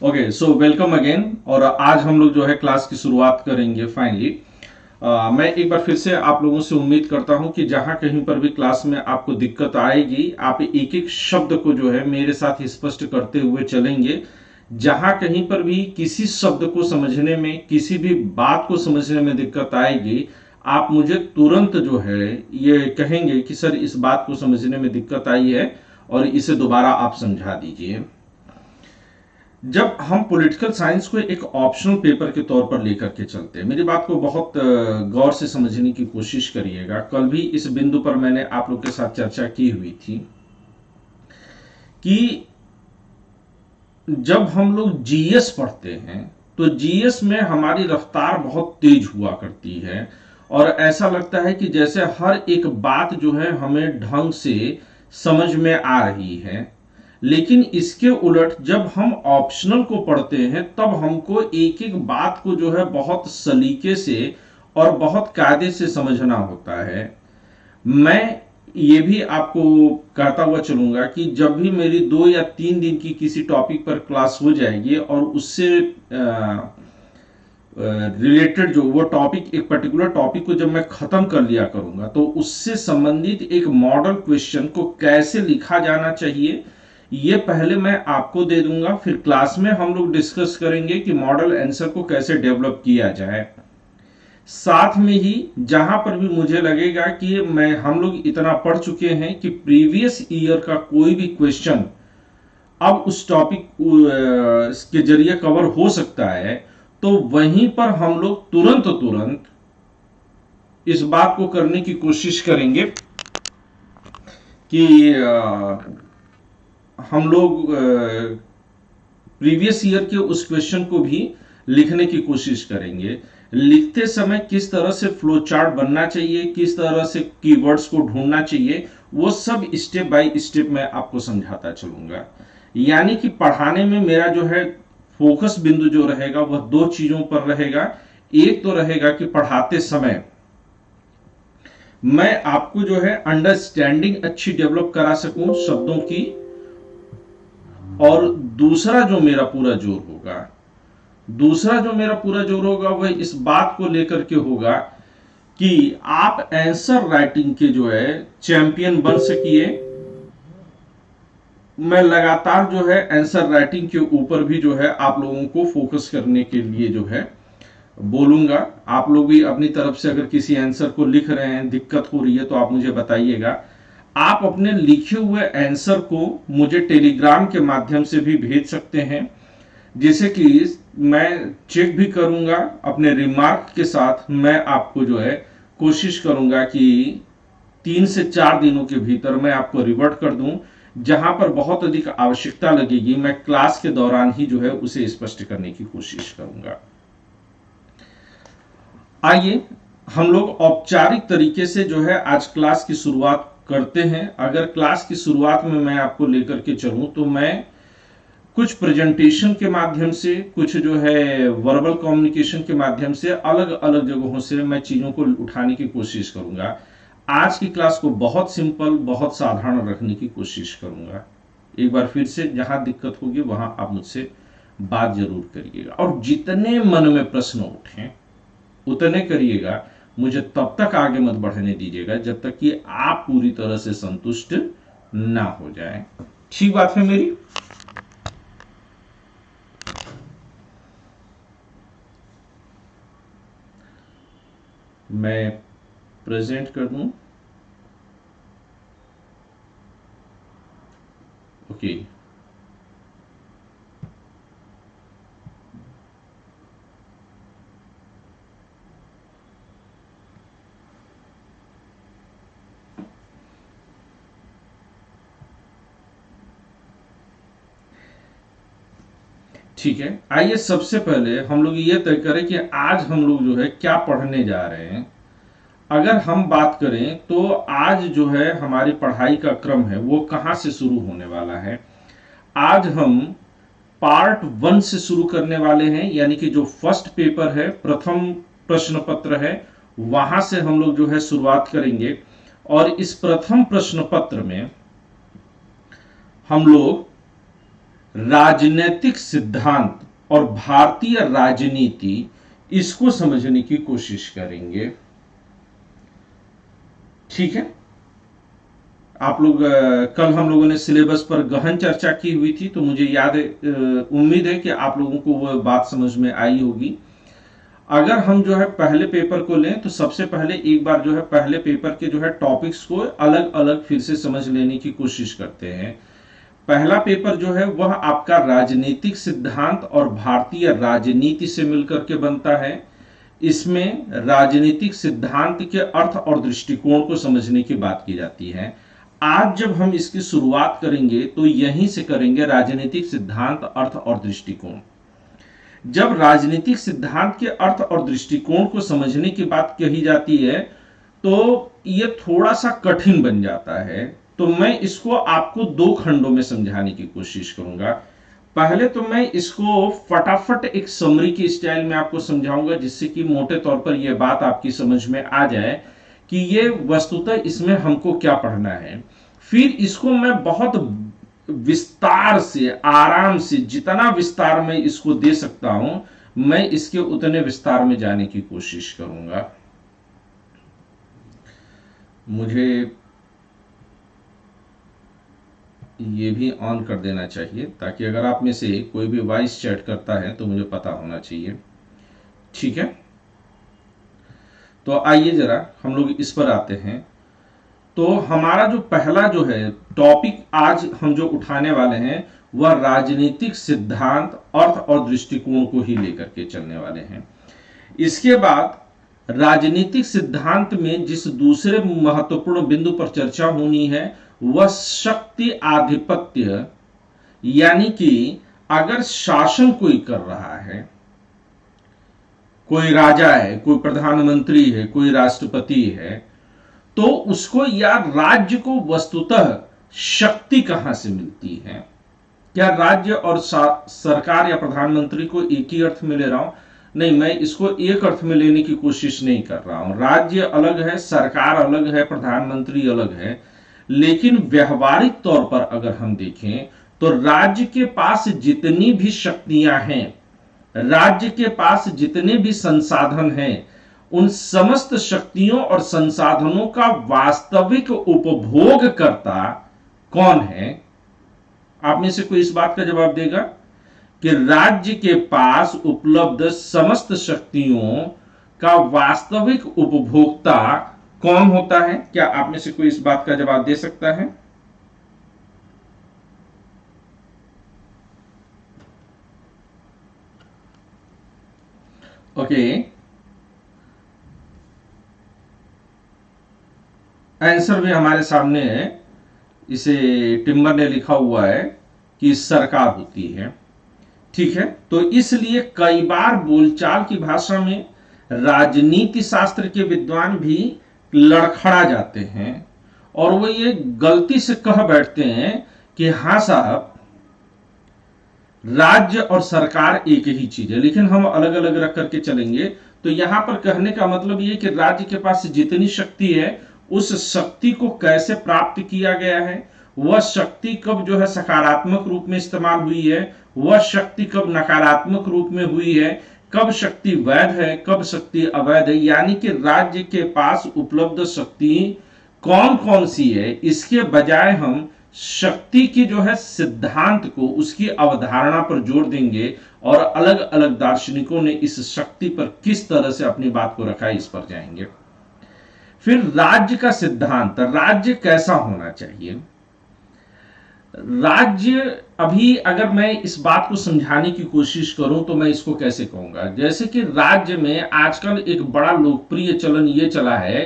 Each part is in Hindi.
Okay, so welcome again. और आज हम लोग जो है क्लास की शुरुआत करेंगे फाइनली। मैं एक बार फिर से आप लोगों से उम्मीद करता हूं कि जहां कहीं पर भी क्लास में आपको दिक्कत आएगी, आप एक एक शब्द को जो है मेरे साथ स्पष्ट करते हुए चलेंगे। जहां कहीं पर भी किसी शब्द को समझने में, किसी भी बात को समझने में दिक्कत आएगी, आप मुझे तुरंत जो है ये कहेंगे कि सर इस बात को समझने में दिक्कत आई है और इसे दोबारा आप समझा दीजिए। जब हम पॉलिटिकल साइंस को एक ऑप्शनल पेपर के तौर पर लेकर के चलते हैं, मेरी बात को बहुत गौर से समझने की कोशिश करिएगा। कल भी इस बिंदु पर मैंने आप लोग के साथ चर्चा की हुई थी कि जब हम लोग जीएस पढ़ते हैं तो जीएस में हमारी रफ्तार बहुत तेज हुआ करती है और ऐसा लगता है कि जैसे हर एक बात जो है हमें ढंग से समझ में आ रही है। लेकिन इसके उलट जब हम ऑप्शनल को पढ़ते हैं तब हमको एक एक बात को जो है बहुत सलीके से और बहुत कायदे से समझना होता है। मैं ये भी आपको कहता हुआ चलूंगा कि जब भी मेरी 2 या 3 दिन की किसी टॉपिक पर क्लास हो जाएगी और उससे रिलेटेड जो वो टॉपिक, एक पर्टिकुलर टॉपिक को जब मैं खत्म कर लिया करूंगा तो उससे संबंधित एक मॉडल क्वेश्चन को कैसे लिखा जाना चाहिए ये पहले मैं आपको दे दूंगा। फिर क्लास में हम लोग डिस्कस करेंगे कि मॉडल आंसर को कैसे डेवलप किया जाए। साथ में ही जहां पर भी मुझे लगेगा कि मैं हम लोग इतना पढ़ चुके हैं कि प्रीवियस ईयर का कोई भी क्वेश्चन अब उस टॉपिक के जरिए कवर हो सकता है, तो वहीं पर हम लोग तुरंत तुरंत इस बात को करने की कोशिश करेंगे कि हम लोग प्रीवियस ईयर के उस क्वेश्चन को भी लिखने की कोशिश करेंगे। लिखते समय किस तरह से फ्लो चार्ट बनना चाहिए, किस तरह से कीवर्ड्स को ढूंढना चाहिए, वो सब स्टेप बाय स्टेप मैं आपको समझाता चलूंगा। यानी कि पढ़ाने में मेरा जो है फोकस बिंदु जो रहेगा वह दो चीजों पर रहेगा। एक तो रहेगा कि पढ़ाते समय मैं आपको जो है अंडरस्टैंडिंग अच्छी डेवलप करा सकूं शब्दों की, और दूसरा जो मेरा पूरा जोर होगा वह इस बात को लेकर के होगा कि आप आंसर राइटिंग के जो है चैंपियन बन सकिए। मैं लगातार जो है आंसर राइटिंग के ऊपर भी जो है आप लोगों को फोकस करने के लिए जो है बोलूंगा। आप लोग भी अपनी तरफ से अगर किसी आंसर को लिख रहे हैं, दिक्कत हो रही है, तो आप मुझे बताइएगा। आप अपने लिखे हुए आंसर को मुझे टेलीग्राम के माध्यम से भी भेज सकते हैं, जिसे कि मैं चेक भी करूंगा। अपने रिमार्क के साथ मैं आपको जो है कोशिश करूंगा कि 3 से 4 दिनों के भीतर मैं आपको रिवर्ट कर दूं। जहां पर बहुत अधिक आवश्यकता लगेगी मैं क्लास के दौरान ही जो है उसे स्पष्ट करने की कोशिश करूंगा। आइए हम लोग औपचारिक तरीके से जो है आज क्लास की शुरुआत करते हैं। अगर क्लास की शुरुआत में मैं आपको लेकर के चलूं तो मैं कुछ प्रेजेंटेशन के माध्यम से, कुछ जो है वर्बल कम्युनिकेशन के माध्यम से, अलग अलग जगहों से मैं चीजों को उठाने की कोशिश करूंगा। आज की क्लास को बहुत सिंपल, बहुत साधारण रखने की कोशिश करूंगा। एक बार फिर से जहां दिक्कत होगी वहां आप मुझसे बात जरूर करिएगा और जितने मन में प्रश्न उठे उतने करिएगा। मुझे तब तक आगे मत बढ़ने दीजिएगा जब तक कि आप पूरी तरह से संतुष्ट ना हो जाए। ठीक बात है मेरी? मैं प्रेजेंट कर दूं। ओके, ठीक है। आइए सबसे पहले हम लोग ये तय करें कि आज हम लोग जो है क्या पढ़ने जा रहे हैं। अगर हम बात करें तो आज जो है हमारी पढ़ाई का क्रम है वो कहां से शुरू होने वाला है। आज हम पार्ट 1 से शुरू करने वाले हैं, यानी कि जो फर्स्ट पेपर है, प्रथम प्रश्न पत्र है, वहां से हम लोग जो है शुरुआत करेंगे। और इस प्रथम प्रश्न पत्र में हम लोग राजनीतिक सिद्धांत और भारतीय राजनीति, इसको समझने की कोशिश करेंगे। ठीक है, आप लोग कल हम लोगों ने सिलेबस पर गहन चर्चा की हुई थी, तो मुझे याद है, उम्मीद है कि आप लोगों को वो बात समझ में आई होगी। अगर हम जो है पहले पेपर को लें तो सबसे पहले एक बार जो है पहले पेपर के जो है टॉपिक्स को अलग अलग फिर से समझ लेने की कोशिश करते हैं। पहला पेपर जो है वह आपका राजनीतिक सिद्धांत और भारतीय राजनीति से मिलकर के बनता है। इसमें राजनीतिक सिद्धांत के अर्थ और दृष्टिकोण को समझने की बात की जाती है। आज जब हम इसकी शुरुआत करेंगे तो यहीं से करेंगे, राजनीतिक सिद्धांत, अर्थ और दृष्टिकोण। जब राजनीतिक सिद्धांत के अर्थ और दृष्टिकोण को समझने की बात कही जाती है तो यह थोड़ा सा कठिन बन जाता है, तो मैं इसको आपको दो खंडों में समझाने की कोशिश करूंगा। पहले तो मैं इसको फटाफट एक समरी की स्टाइल में आपको समझाऊंगा, जिससे कि मोटे तौर पर यह बात आपकी समझ में आ जाए कि ये वस्तुतः इसमें हमको क्या पढ़ना है। फिर इसको मैं बहुत विस्तार से, आराम से, जितना विस्तार में इसको दे सकता हूं मैं इसके उतने विस्तार में जाने की कोशिश करूंगा। मुझे ये भी ऑन कर देना चाहिए ताकि अगर आप में से कोई भी वॉइस चैट करता है तो मुझे पता होना चाहिए। ठीक है, तो आइए जरा हम लोग इस पर आते हैं। तो हमारा जो पहला जो है टॉपिक आज हम जो उठाने वाले हैं वह राजनीतिक सिद्धांत, अर्थ और दृष्टिकोण को ही लेकर के चलने वाले हैं। इसके बाद राजनीतिक सिद्धांत में जिस दूसरे महत्वपूर्ण बिंदु पर चर्चा होनी है वह शक्ति आधिपत्य, यानी कि अगर शासन कोई कर रहा है, कोई राजा है, कोई प्रधानमंत्री है, कोई राष्ट्रपति है, तो उसको या राज्य को वस्तुतः शक्ति कहां से मिलती है। क्या राज्य और सरकार या प्रधानमंत्री को एक ही अर्थ में ले रहा हूं? नहीं, मैं इसको एक अर्थ में लेने की कोशिश नहीं कर रहा हूं। राज्य अलग है, सरकार अलग है, प्रधानमंत्री अलग है, लेकिन व्यवहारिक तौर पर अगर हम देखें तो राज्य के पास जितनी भी शक्तियां हैं, राज्य के पास जितने भी संसाधन हैं, उन समस्त शक्तियों और संसाधनों का वास्तविक उपभोगकर्ता कौन है? आप में से कोई इस बात का जवाब देगा कि राज्य के पास उपलब्ध समस्त शक्तियों का वास्तविक उपभोक्ता कौन होता है? क्या आप में से कोई इस बात का जवाब दे सकता है? ओके, आंसर भी हमारे सामने है। इसे टिम्बर ने लिखा हुआ है कि सरकार होती है। ठीक है, तो इसलिए कई बार बोलचाल की भाषा में राजनीति शास्त्र के विद्वान भी लड़खड़ा जाते हैं और वो ये गलती से कह बैठते हैं कि हाँ साहब, राज्य और सरकार एक ही चीज है, लेकिन हम अलग अलग रख करके चलेंगे। तो यहां पर कहने का मतलब ये कि राज्य के पास जितनी शक्ति है उस शक्ति को कैसे प्राप्त किया गया है, वह शक्ति कब जो है सकारात्मक रूप में इस्तेमाल हुई है, वह शक्ति कब नकारात्मक रूप में हुई है, कब शक्ति वैध है, कब शक्ति अवैध है, यानी कि राज्य के पास उपलब्ध शक्ति कौन कौन सी है, इसके बजाय हम शक्ति की जो है सिद्धांत को, उसकी अवधारणा पर जोर देंगे और अलग अलग दार्शनिकों ने इस शक्ति पर किस तरह से अपनी बात को रखा है इस पर जाएंगे। फिर राज्य का सिद्धांत, राज्य कैसा होना चाहिए। राज्य, अभी अगर मैं इस बात को समझाने की कोशिश करूं तो मैं इसको कैसे कहूंगा, जैसे कि राज्य में आजकल एक बड़ा लोकप्रिय चलन ये चला है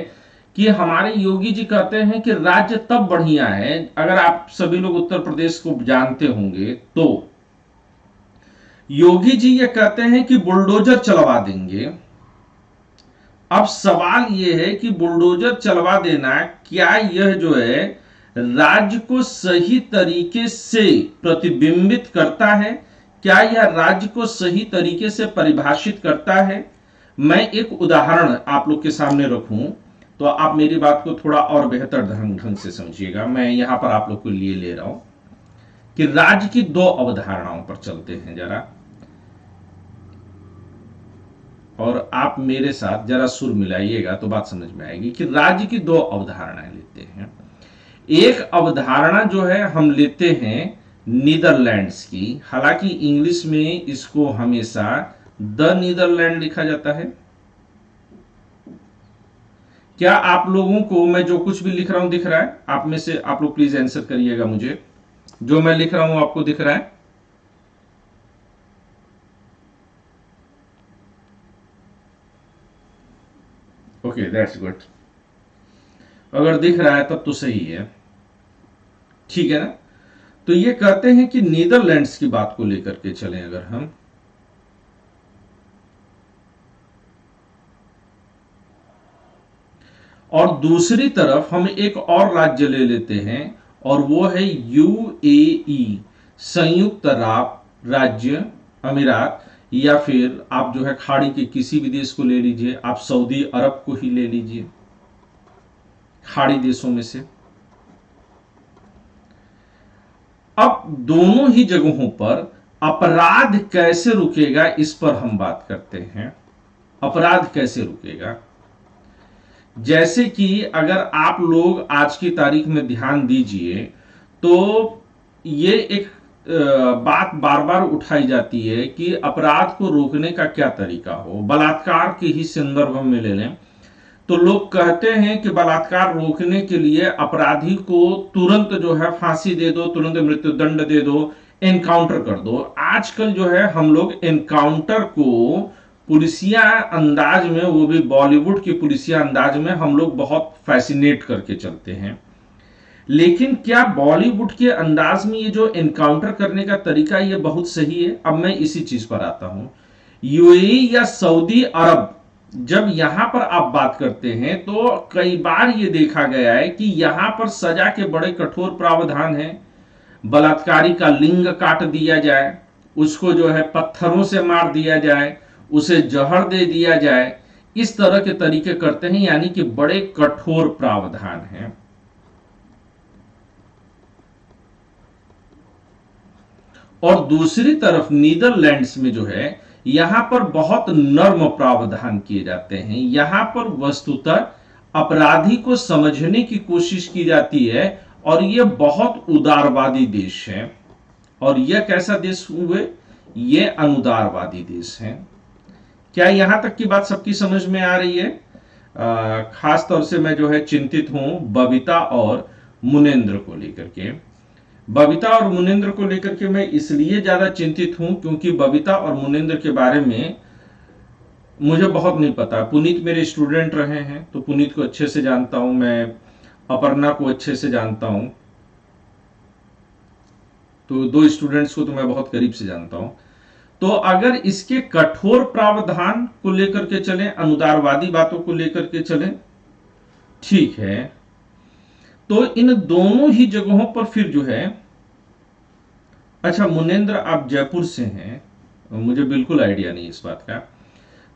कि हमारे योगी जी कहते हैं कि राज्य तब बढ़िया है, अगर आप सभी लोग उत्तर प्रदेश को जानते होंगे तो योगी जी ये कहते हैं कि बुलडोजर चलवा देंगे। अब सवाल यह है कि बुलडोजर चलवा देना, क्या यह जो है राज्य को सही तरीके से प्रतिबिंबित करता है? क्या यह राज्य को सही तरीके से परिभाषित करता है? मैं एक उदाहरण आप लोग के सामने रखूं तो आप मेरी बात को थोड़ा और बेहतर ढंग से समझिएगा। मैं यहां पर आप लोग के लिए ले रहा हूं। कि राज्य की दो अवधारणाओं पर चलते हैं जरा, और आप मेरे साथ जरा सुर मिलाइएगा तो बात समझ में आएगी कि राज्य की दो अवधारणाएं लेते हैं। एक अवधारणा जो है हम लेते हैं नीदरलैंड्स की, हालांकि इंग्लिश में इसको हमेशा द नीदरलैंड लिखा जाता है। क्या आप लोगों को मैं जो कुछ भी लिख रहा हूं दिख रहा है? आप में से आप लोग प्लीज आंसर करिएगा मुझे, जो मैं लिख रहा हूं आपको दिख रहा है? Okay, that's good. अगर दिख रहा है तब तो सही है, ठीक है ना। तो ये कहते हैं कि नीदरलैंड्स की बात को लेकर के चलें अगर हम, और दूसरी तरफ हम एक और राज्य ले लेते हैं और वो है यूएई, संयुक्त अरब राज्य अमीरात, या फिर आप जो है खाड़ी के किसी भी देश को ले लीजिए, आप सऊदी अरब को ही ले लीजिए, खाड़ी देशों में से। अब दोनों ही जगहों पर अपराध कैसे रुकेगा इस पर हम बात करते हैं। अपराध कैसे रुकेगा? जैसे कि अगर आप लोग आज की तारीख में ध्यान दीजिए तो ये एक बात बार बार उठाई जाती है कि अपराध को रोकने का क्या तरीका हो। बलात्कार के ही संदर्भ में ले लें तो लोग कहते हैं कि बलात्कार रोकने के लिए अपराधी को तुरंत जो है फांसी दे दो, तुरंत मृत्युदंड दे दो, एनकाउंटर कर दो। आजकल जो है हम लोग एनकाउंटर को पुलिसिया अंदाज में, वो भी बॉलीवुड के पुलिसिया अंदाज में हम लोग बहुत फैसिनेट करके चलते हैं। लेकिन क्या बॉलीवुड के अंदाज में ये जो एनकाउंटर करने का तरीका ये बहुत सही है? अब मैं इसी चीज पर आता हूं। यूएई या सऊदी अरब, जब यहां पर आप बात करते हैं तो कई बार ये देखा गया है कि यहां पर सजा के बड़े कठोर प्रावधान हैं। बलात्कारी का लिंग काट दिया जाए, उसको जो है पत्थरों से मार दिया जाए, उसे जहर दे दिया जाए, इस तरह के तरीके करते हैं, यानी कि बड़े कठोर प्रावधान हैं। और दूसरी तरफ नीदरलैंड्स में जो है यहां पर बहुत नर्म प्रावधान किए जाते हैं। यहां पर वस्तुतः अपराधी को समझने की कोशिश की जाती है और यह बहुत उदारवादी देश है। और यह कैसा देश हुए? यह अनुदारवादी देश है। क्या यहां तक की बात सबकी समझ में आ रही है? खास तौर से मैं जो है चिंतित हूं बबीता और मुनेंद्र को लेकर के। बबीता और मुनेंद्र को लेकर के मैं इसलिए ज्यादा चिंतित हूं क्योंकि बबीता और मुनेंद्र के बारे में मुझे बहुत नहीं पता। पुनीत मेरे स्टूडेंट रहे हैं तो पुनीत को अच्छे से जानता हूं, मैं अपर्णा को अच्छे से जानता हूं, तो दो स्टूडेंट्स को तो मैं बहुत करीब से जानता हूं। तो अगर इसके कठोर प्रावधान को लेकर के चलें, अनुदारवादी बातों को लेकर के चलें, ठीक है, तो इन दोनों ही जगहों पर फिर जो है, अच्छा मुनेंद्र आप जयपुर से हैं, मुझे बिल्कुल आइडिया नहीं इस बात का।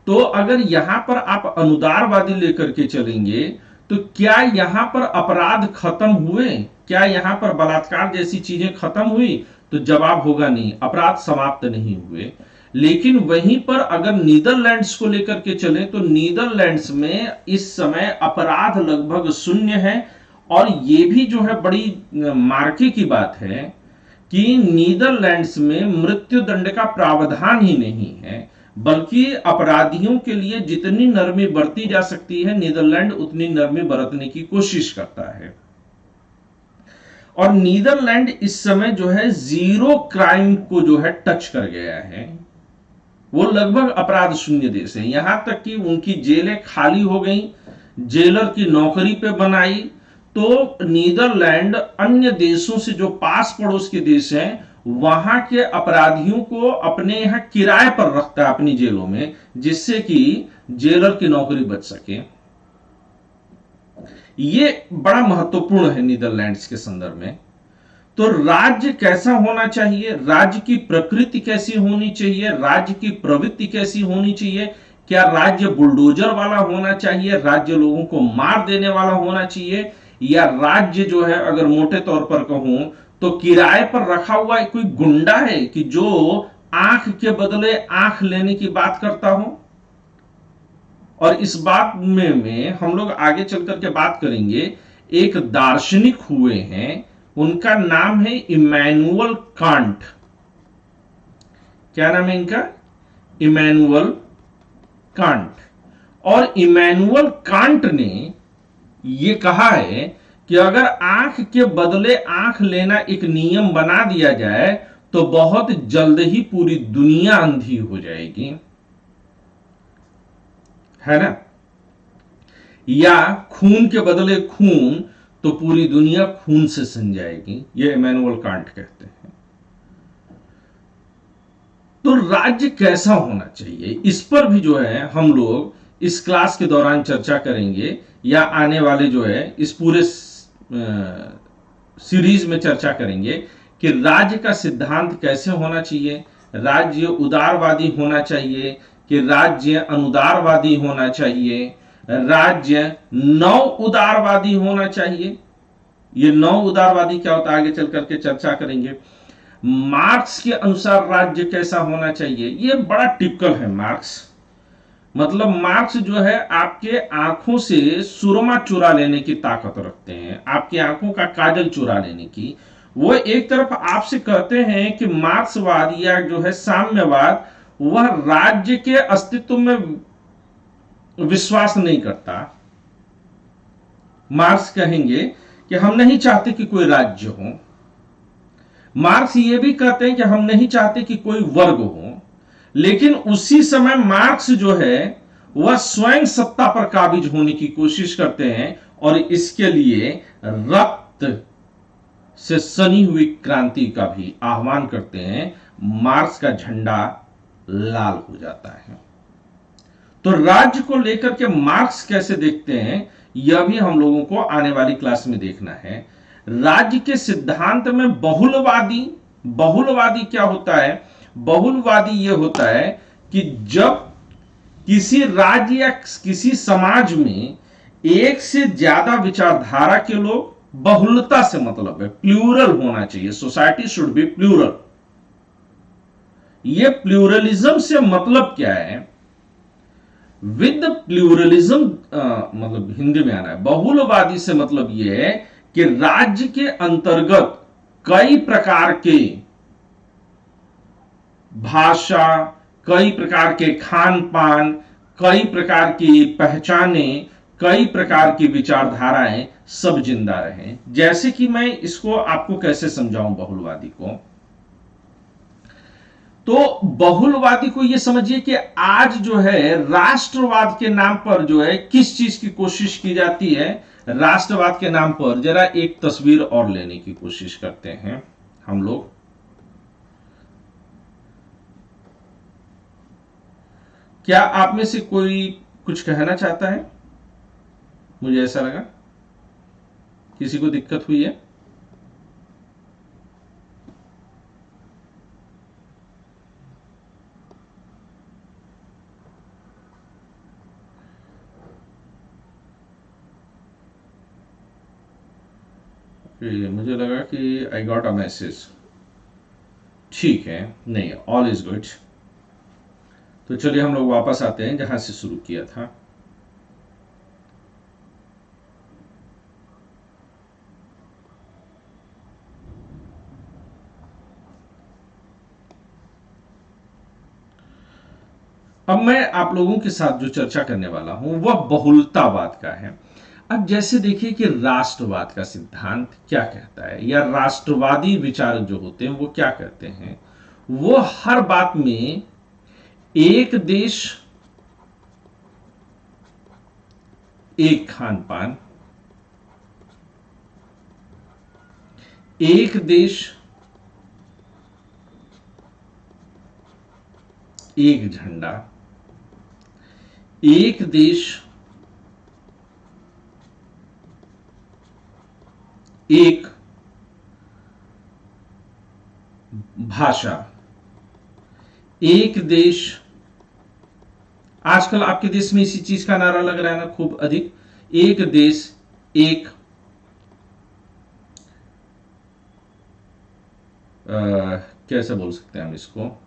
तो अगर यहां पर आप अनुदारवादी लेकर के चलेंगे तो क्या यहां पर अपराध खत्म हुए? क्या यहां पर बलात्कार जैसी चीजें खत्म हुई? तो जवाब होगा नहीं, अपराध समाप्त नहीं हुए। लेकिन वहीं पर अगर नीदरलैंड्स को लेकर के चले तो नीदरलैंड्स में इस समय अपराध लगभग शून्य है। और ये भी जो है बड़ी मार्के की बात है कि नीदरलैंड्स में मृत्युदंड का प्रावधान ही नहीं है, बल्कि अपराधियों के लिए जितनी नरमी बरती जा सकती है नीदरलैंड उतनी नरमी बरतने की कोशिश करता है। और नीदरलैंड इस समय जो है जीरो क्राइम को जो है टच कर गया है। वो लगभग अपराध शून्य देश है। यहां तक कि उनकी जेलें खाली हो गई, जेलर की नौकरी पे बनाई। तो नीदरलैंड अन्य देशों से जो पास पड़ोस के देश हैं वहां के अपराधियों को अपने यहां किराए पर रखता है अपनी जेलों में, जिससे कि जेलर की नौकरी बच सके। ये बड़ा महत्वपूर्ण है नीदरलैंड्स के संदर्भ में। तो राज्य कैसा होना चाहिए, राज्य की प्रकृति कैसी होनी चाहिए, राज्य की प्रवृत्ति कैसी होनी चाहिए? क्या राज्य बुलडोजर वाला होना चाहिए, राज्य लोगों को मार देने वाला होना चाहिए, या राज्य जो है अगर मोटे तौर पर कहूं तो किराए पर रखा हुआ कोई गुंडा है कि जो आंख के बदले आंख लेने की बात करता हो। और इस बात में हम लोग आगे चल करके बात करेंगे। एक दार्शनिक हुए हैं, उनका नाम है इमैनुअल कांट। क्या नाम है इनका? Immanuel Kant. और इमैनुअल कांट ने यह कहा है कि अगर आंख के बदले आंख लेना एक नियम बना दिया जाए तो बहुत जल्द ही पूरी दुनिया अंधी हो जाएगी, है ना। या खून के बदले खून तो पूरी दुनिया खून से सन जाएगी, यह इमैनुअल कांट कहते हैं। तो राज्य कैसा होना चाहिए, इस पर भी जो है हम लोग इस क्लास के दौरान चर्चा करेंगे, या आने वाले जो है इस पूरे सीरीज में चर्चा करेंगे कि राज्य का सिद्धांत कैसे होना चाहिए। राज्य उदारवादी होना चाहिए कि राज्य अनुदारवादी होना चाहिए, राज्य नव उदारवादी होना चाहिए। ये नव उदारवादी क्या होता है आगे चल करके चर्चा करेंगे। मार्क्स के अनुसार राज्य कैसा होना चाहिए, ये बड़ा टिपिकल है मार्क्स। मतलब मार्क्स जो है आपके आंखों से सुरमा चुरा लेने की ताकत रखते हैं, आपकी आंखों का काजल चुरा लेने की। वो एक तरफ आपसे कहते हैं कि मार्क्सवाद या जो है साम्यवाद वह राज्य के अस्तित्व में विश्वास नहीं करता। मार्क्स कहेंगे कि हम नहीं चाहते कि कोई राज्य हो। मार्क्स ये भी कहते हैं कि हम नहीं चाहते कि कोई वर्ग हो। लेकिन उसी समय मार्क्स जो है वह स्वयं सत्ता पर काबिज होने की कोशिश करते हैं और इसके लिए रक्त से सनी हुई क्रांति का भी आह्वान करते हैं। मार्क्स का झंडा लाल हो जाता है। तो राज्य को लेकर के मार्क्स कैसे देखते हैं यह भी हम लोगों को आने वाली क्लास में देखना है। राज्य के सिद्धांत में बहुलवादी क्या होता है? बहुलवादी यह होता है कि जब किसी राज्य या किसी समाज में एक से ज्यादा विचारधारा के लोग, बहुलता से मतलब है प्लूरल होना चाहिए, सोसाइटी शुड बी प्लूरल। यह प्लूरलिज्म से मतलब क्या है? विद प्लूरलिज्म मतलब हिंदी में आना है, बहुलवादी से मतलब यह है कि राज्य के अंतर्गत कई प्रकार के भाषा, कई प्रकार के खान पान, कई प्रकार की पहचानें, कई प्रकार की विचारधाराएं सब जिंदा रहें। जैसे कि मैं इसको आपको कैसे समझाऊं बहुलवादी को। तो बहुलवादी को यह समझिए कि आज जो है राष्ट्रवाद के नाम पर जो है किस चीज की कोशिश की जाती है। राष्ट्रवाद के नाम पर जरा एक तस्वीर और लेने की कोशिश करते हैं हम लोग। क्या आप में से कोई कुछ कहना चाहता है? मुझे ऐसा लगा किसी को दिक्कत हुई है। मुझे लगा कि आई गॉट अ मैसेज। ठीक है, नहीं, ऑल इज गुड। तो चलिए हम लोग वापस आते हैं जहां से शुरू किया था। अब मैं आप लोगों के साथ जो चर्चा करने वाला हूं वह बहुलतावाद का है। अब जैसे देखिए कि राष्ट्रवाद का सिद्धांत क्या कहता है, या राष्ट्रवादी विचारक जो होते हैं वो क्या कहते हैं। वो हर बात में एक देश एक खान पान, एक देश एक झंडा, एक देश एक भाषा, एक देश। आजकल आपके देश में इसी चीज का नारा लग रहा है ना खूब अधिक, एक देश एक कैसे बोल सकते हैं हम इसको,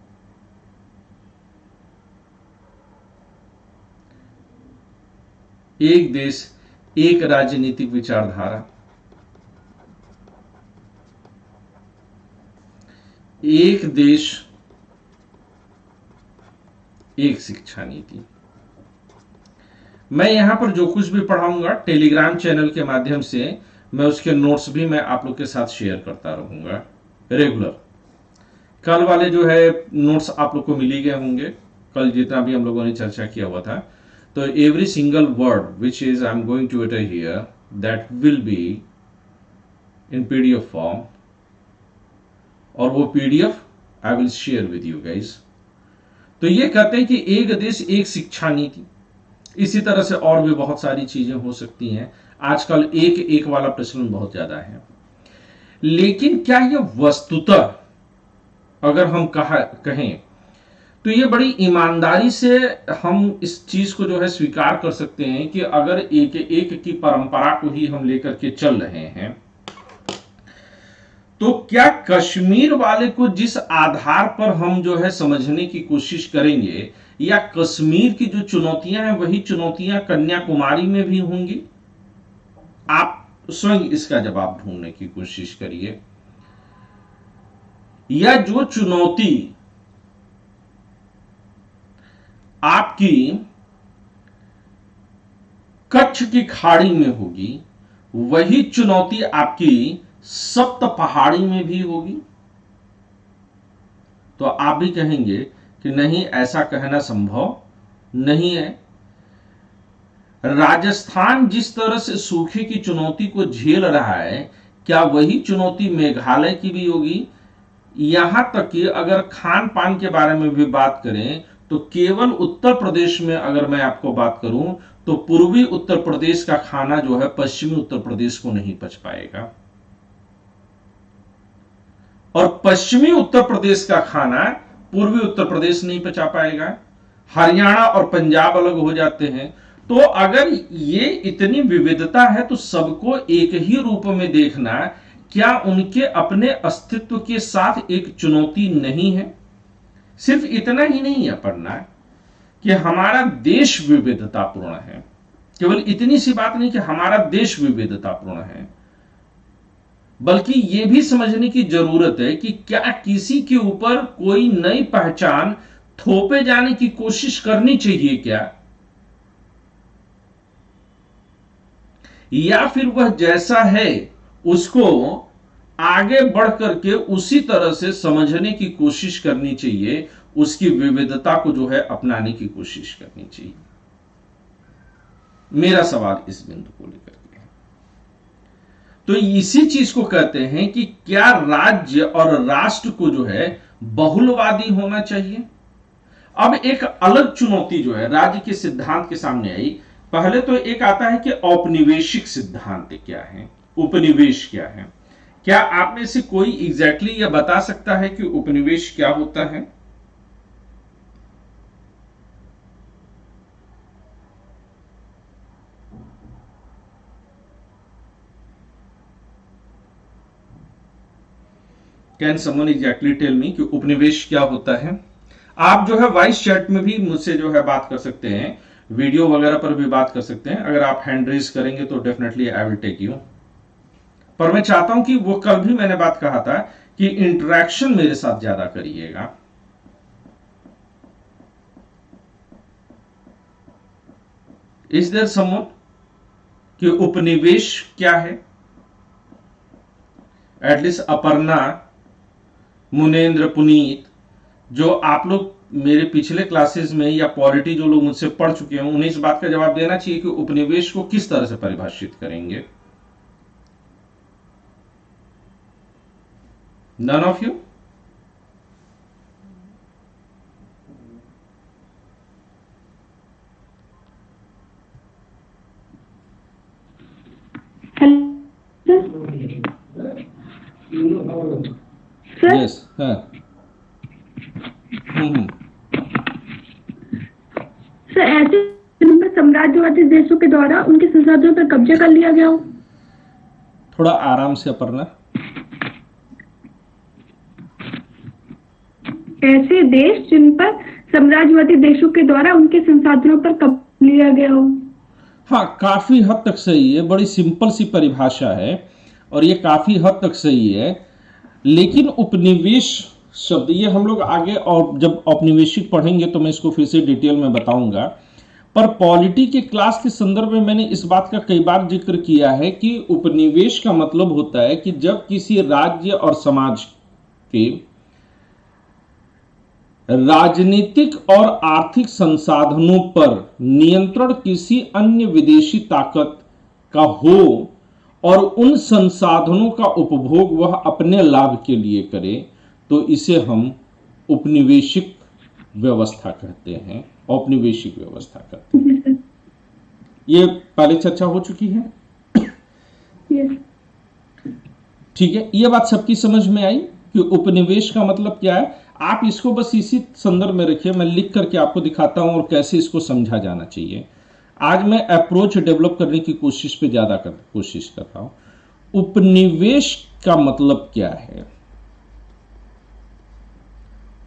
एक देश एक राजनीतिक विचारधारा, एक देश एक शिक्षा नीति। मैं यहां पर जो कुछ भी पढ़ाऊंगा टेलीग्राम चैनल के माध्यम से मैं उसके नोट्स भी मैं आप लोग के साथ शेयर करता रहूंगा रेगुलर। कल वाले जो है नोट्स आप लोग को मिल ही गए होंगे, कल जितना भी हम लोगों ने चर्चा किया हुआ था। तो every single word which is I am going to utter here that will be in PDF form, और वो PDF I will share with you guys. तो ये कहते हैं कि एक देश एक शिक्षा नीति, इसी तरह से और भी बहुत सारी चीजें हो सकती हैं। आजकल एक एक वाला प्रचलन बहुत ज्यादा है, लेकिन क्या यह वस्तुतः अगर हम कहें तो ये बड़ी ईमानदारी से हम इस चीज को जो है स्वीकार कर सकते हैं कि अगर एक एक की परंपरा को ही हम लेकर के चल रहे हैं, तो क्या कश्मीर वाले को जिस आधार पर हम जो है समझने की कोशिश करेंगे, या कश्मीर की जो चुनौतियां हैं वही चुनौतियां कन्याकुमारी में भी होंगी? आप स्वयं इसका जवाब ढूंढने की कोशिश करिए। या जो चुनौती आपकी कच्छ की खाड़ी में होगी, वही चुनौती आपकी सप्त पहाड़ी में भी होगी? तो आप भी कहेंगे कि नहीं, ऐसा कहना संभव नहीं है। राजस्थान जिस तरह से सूखे की चुनौती को झेल रहा है, क्या वही चुनौती मेघालय की भी होगी? यहां तक कि अगर खान पान के बारे में भी बात करें तो केवल उत्तर प्रदेश में अगर मैं आपको बात करूं तो पूर्वी उत्तर प्रदेश का खाना जो है पश्चिमी उत्तर प्रदेश को नहीं पच पाएगा, और पश्चिमी उत्तर प्रदेश का खाना पूर्वी उत्तर प्रदेश नहीं पचा पाएगा। हरियाणा और पंजाब अलग हो जाते हैं। तो अगर ये इतनी विविधता है तो सबको एक ही रूप में देखना क्या उनके अपने अस्तित्व के साथ एक चुनौती नहीं है? सिर्फ इतना ही नहीं है पढ़ना कि हमारा देश विविधतापूर्ण है, केवल इतनी सी बात नहीं कि हमारा देश विविधतापूर्ण है, बल्कि यह भी समझने की जरूरत है कि क्या किसी के ऊपर कोई नई पहचान थोपे जाने की कोशिश करनी चाहिए क्या, या फिर वह जैसा है उसको आगे बढ़ करके उसी तरह से समझने की कोशिश करनी चाहिए, उसकी विविधता को जो है अपनाने की कोशिश करनी चाहिए। मेरा सवाल इस बिंदु को लेकर के है। तो इसी चीज को कहते हैं कि क्या राज्य और राष्ट्र को जो है बहुलवादी होना चाहिए? अब एक अलग चुनौती जो है राज्य के सिद्धांत के सामने आई। पहले तो एक आता है कि औपनिवेशिक सिद्धांत क्या है, उपनिवेश क्या है। क्या आप में से कोई एग्जैक्टली यह बता सकता है कि उपनिवेश क्या होता है? Can someone exactly tell me कि उपनिवेश क्या होता है? आप जो है वॉइस चैट में भी मुझसे जो है बात कर सकते हैं, वीडियो वगैरह पर भी बात कर सकते हैं। अगर आप हैंड रेज करेंगे तो definitely I will take you. पर मैं चाहता हूं कि वो कल भी मैंने बात कहा था कि इंटरेक्शन मेरे साथ ज्यादा करिएगा। इज देयर समवन कि उपनिवेश क्या है? एटलीस्ट अपर्णा, मुनेन्द्र, पुनीत, जो आप लोग मेरे पिछले क्लासेस में या पॉलिटी जो लोग मुझसे पढ़ चुके हैं उन्हें इस बात का जवाब देना चाहिए कि उपनिवेश को किस तरह से परिभाषित करेंगे। None of you? यस, हाँ। सर, ऐसे साम्राज्यवादी देशों के द्वारा उनके संसाधनों पर कब्जा कर लिया गया हो। थोड़ा आराम से अपर्णा। ऐसे देश जिन पर साम्राज्यवादी देशों के द्वारा उनके संसाधनों पर कब्जा लिया गया हो। हाँ, काफी हद तक सही है, बड़ी सिंपल सी परिभाषा है और ये काफी हद तक सही है। लेकिन उपनिवेश शब्द ये हम लोग आगे और जब औपनिवेशिक पढ़ेंगे तो मैं इसको फिर से डिटेल में बताऊंगा। पर पॉलिटी के क्लास के संदर्भ में मैंने इस बात का कई बार जिक्र किया है कि उपनिवेश का मतलब होता है कि जब किसी राज्य और समाज के राजनीतिक और आर्थिक संसाधनों पर नियंत्रण किसी अन्य विदेशी ताकत का हो और उन संसाधनों का उपभोग वह अपने लाभ के लिए करे, तो इसे हम उपनिवेशिक व्यवस्था कहते हैं, औपनिवेशिक व्यवस्था कहते हैं। ये पहले चर्चा हो चुकी है। यस। ठीक है, ये बात सबकी समझ में आई कि उपनिवेश का मतलब क्या है। आप इसको बस इसी संदर्भ में रखिए, मैं लिख करके आपको दिखाता हूं और कैसे इसको समझा जाना चाहिए। आज मैं अप्रोच डेवलप करने की कोशिश पे ज्यादा कोशिश कर रहा हूं। उपनिवेश का मतलब क्या है?